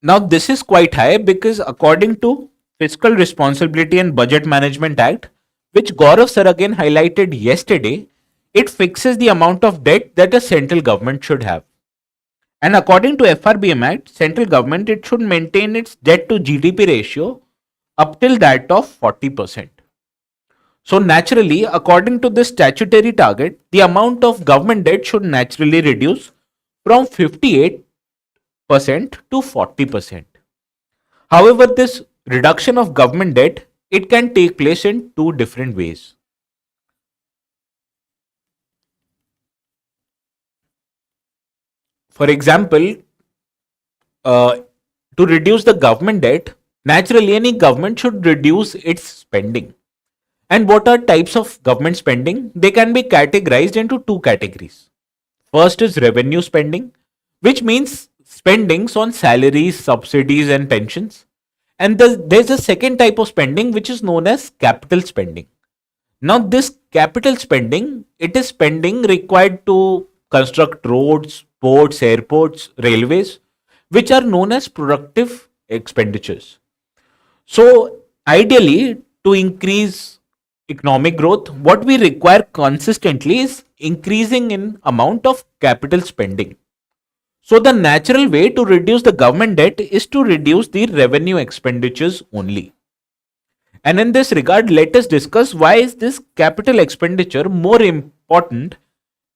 Now, this is quite high because according to Fiscal Responsibility and Budget Management Act, which Gaurav sir again highlighted yesterday, it fixes the amount of debt that a central government should have. And according to FRBM Act, central government it should maintain its debt to GDP ratio up till that of 40%. So naturally, according to this statutory target, the amount of government debt should naturally reduce from 58% to 40%. However, this reduction of government debt, it can take place in two different ways. For example, to reduce the government debt, naturally any government should reduce its spending. And what are types of government spending? They can be categorized into two categories. First is revenue spending, which means spendings on salaries, subsidies, and pensions. And there's a second type of spending which is known as capital spending. Now, this capital spending, it is spending required to construct roads, ports, airports, railways, which are known as productive expenditures. So, ideally, to increase economic growth, what we require consistently is increasing in amount of capital spending. So the natural way to reduce the government debt is to reduce the revenue expenditures only. And in this regard, let us discuss why is this capital expenditure more important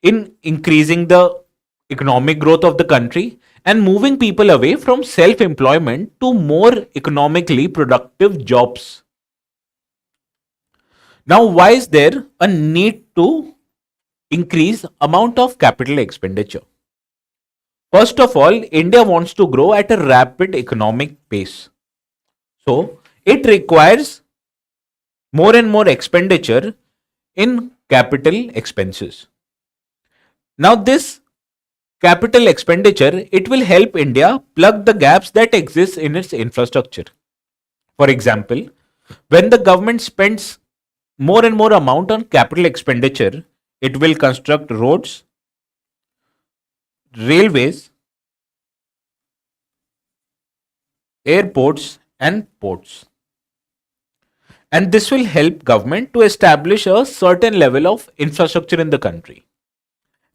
in increasing the economic growth of the country and moving people away from self-employment to more economically productive jobs. Now, why is there a need to increase amount of capital expenditure? First of all, India wants to grow at a rapid economic pace. So, it requires more and more expenditure in capital expenses. Now, this capital expenditure, it will help India plug the gaps that exist in its infrastructure. For example, when the government spends more and more amount on capital expenditure, it will construct roads, railways, airports and ports. And this will help government to establish a certain level of infrastructure in the country.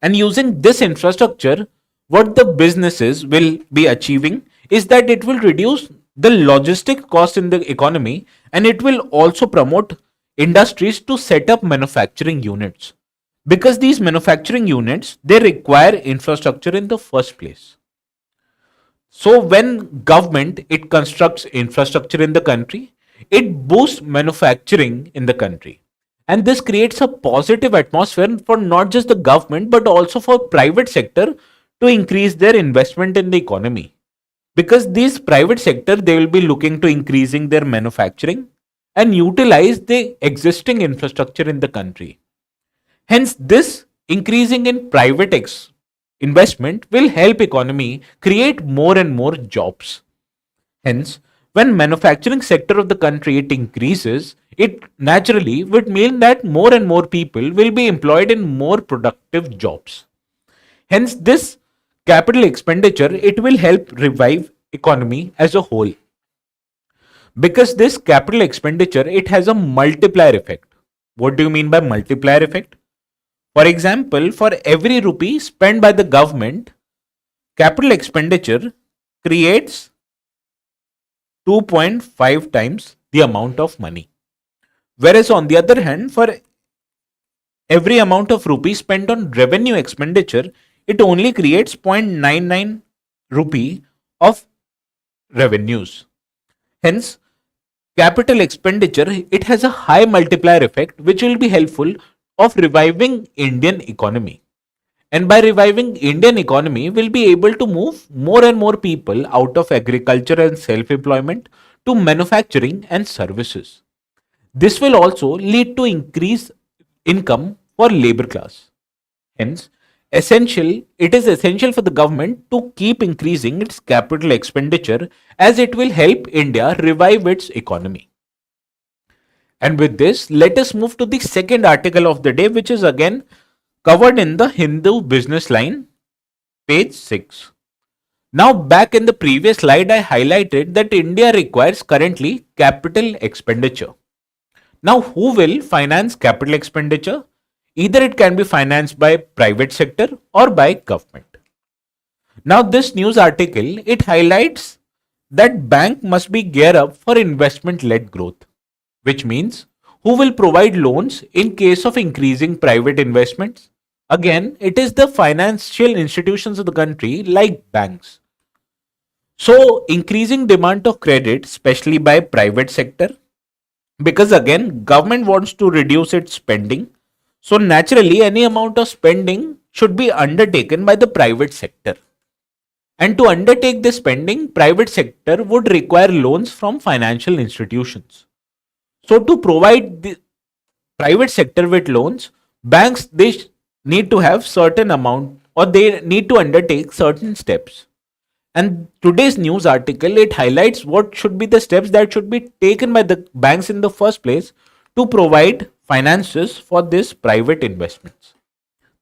And using this infrastructure, what the businesses will be achieving is that it will reduce the logistic cost in the economy and it will also promote industries to set up manufacturing units, because these manufacturing units they require infrastructure in the first place. So when government it constructs infrastructure in the country, it boosts manufacturing in the country, and this creates a positive atmosphere for not just the government but also for private sector to increase their investment in the economy, because these private sector they will be looking to increasing their manufacturing and utilize the existing infrastructure in the country. Hence, this increasing in private investment will help economy create more and more jobs. Hence, when manufacturing sector of the country it increases, it naturally would mean that more and more people will be employed in more productive jobs. Hence, this capital expenditure it will help revive economy as a whole, because this capital expenditure it has a multiplier effect. What do you mean by multiplier effect? For example, for every rupee spent by the government, capital expenditure creates 2.5 times the amount of money. Whereas on the other hand, for every amount of rupees spent on revenue expenditure, it only creates 0.99 rupee of revenues. Hence, capital expenditure it has a high multiplier effect which will be helpful of reviving Indian economy. And by reviving Indian economy, we'll be able to move more and more people out of agriculture and self-employment to manufacturing and services. This will also lead to increased income for labor class. Hence, it is essential for the government to keep increasing its capital expenditure as it will help India revive its economy. And with this, let us move to the second article of the day, which is again covered in the Hindu Business Line, page 6. Now, back in the previous slide, I highlighted that India requires currently capital expenditure. Now, who will finance capital expenditure? Either it can be financed by private sector or by government. Now, this news article, it highlights that bank must be gear up for investment led growth, which means who will provide loans in case of increasing private investments. Again, it is the financial institutions of the country like banks. So, increasing demand of credit, especially by private sector, because again, government wants to reduce its spending. So, naturally, any amount of spending should be undertaken by the private sector. And to undertake this spending, private sector would require loans from financial institutions. So, to provide the private sector with loans, banks need to have certain amount or they need to undertake certain steps. And today's news article, it highlights what should be the steps that should be taken by the banks in the first place to provide finances for these private investments.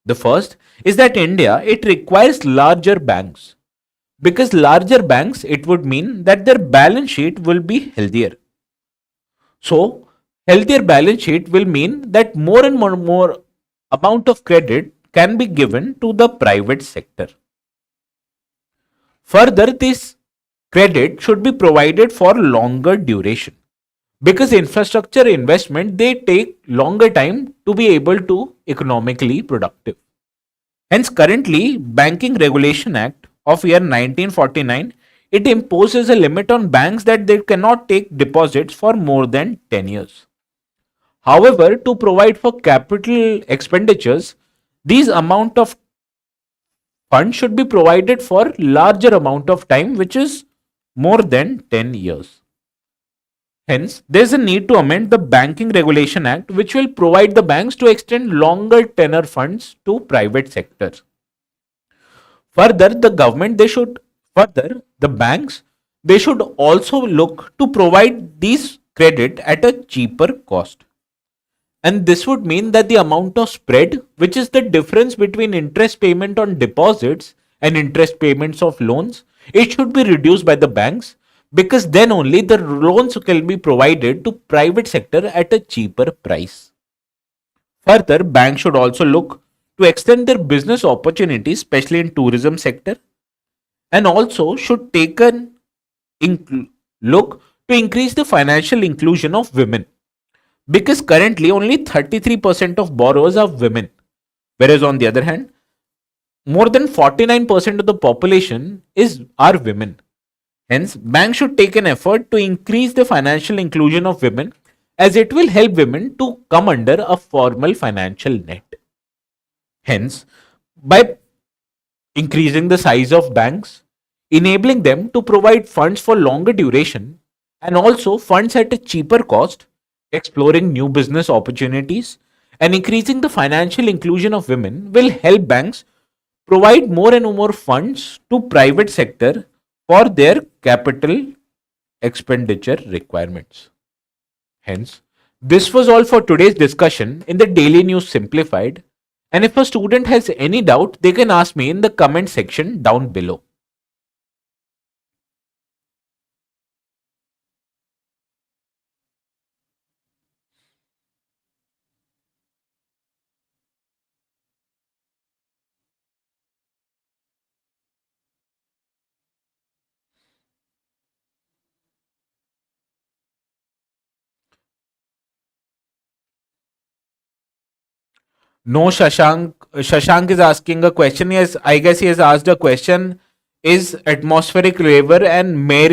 The first is that India, it requires larger banks, because larger banks, it would mean that their balance sheet will be healthier. So healthier balance sheet will mean that more and more amount of credit can be given to the private sector. Further, this credit should be provided for longer duration, because infrastructure investment, they take longer time to be able to economically productive. Hence, currently Banking Regulation Act of year 1949, it imposes a limit on banks that they cannot take deposits for more than 10 years. However, to provide for capital expenditures, these amount of funds should be provided for larger amount of time, which is more than 10 years. Hence, there is a need to amend the Banking Regulation Act, which will provide the banks to extend longer tenor funds to private sectors. Further, the banks, they should also look to provide these credit at a cheaper cost. And this would mean that the amount of spread, which is the difference between interest payment on deposits and interest payments of loans, it should be reduced by the banks, because then only the loans can be provided to private sector at a cheaper price. Further, banks should also look to extend their business opportunities, especially in tourism sector, and also should take a look to increase the financial inclusion of women, because currently only 33% of borrowers are women, whereas on the other hand, more than 49% of the population are women. Hence, banks should take an effort to increase the financial inclusion of women, as it will help women to come under a formal financial net. Hence, by increasing the size of banks, enabling them to provide funds for longer duration and also funds at a cheaper cost, exploring new business opportunities, and increasing the financial inclusion of women will help banks provide more and more funds to private sector for their capital expenditure requirements. Hence, this was all for today's discussion in the Daily News Simplified. And if a student has any doubt, they can ask me in the comment section down below. No, Shashank. Shashank is asking a question. Yes, I guess he has asked a question. Is atmospheric river and Mary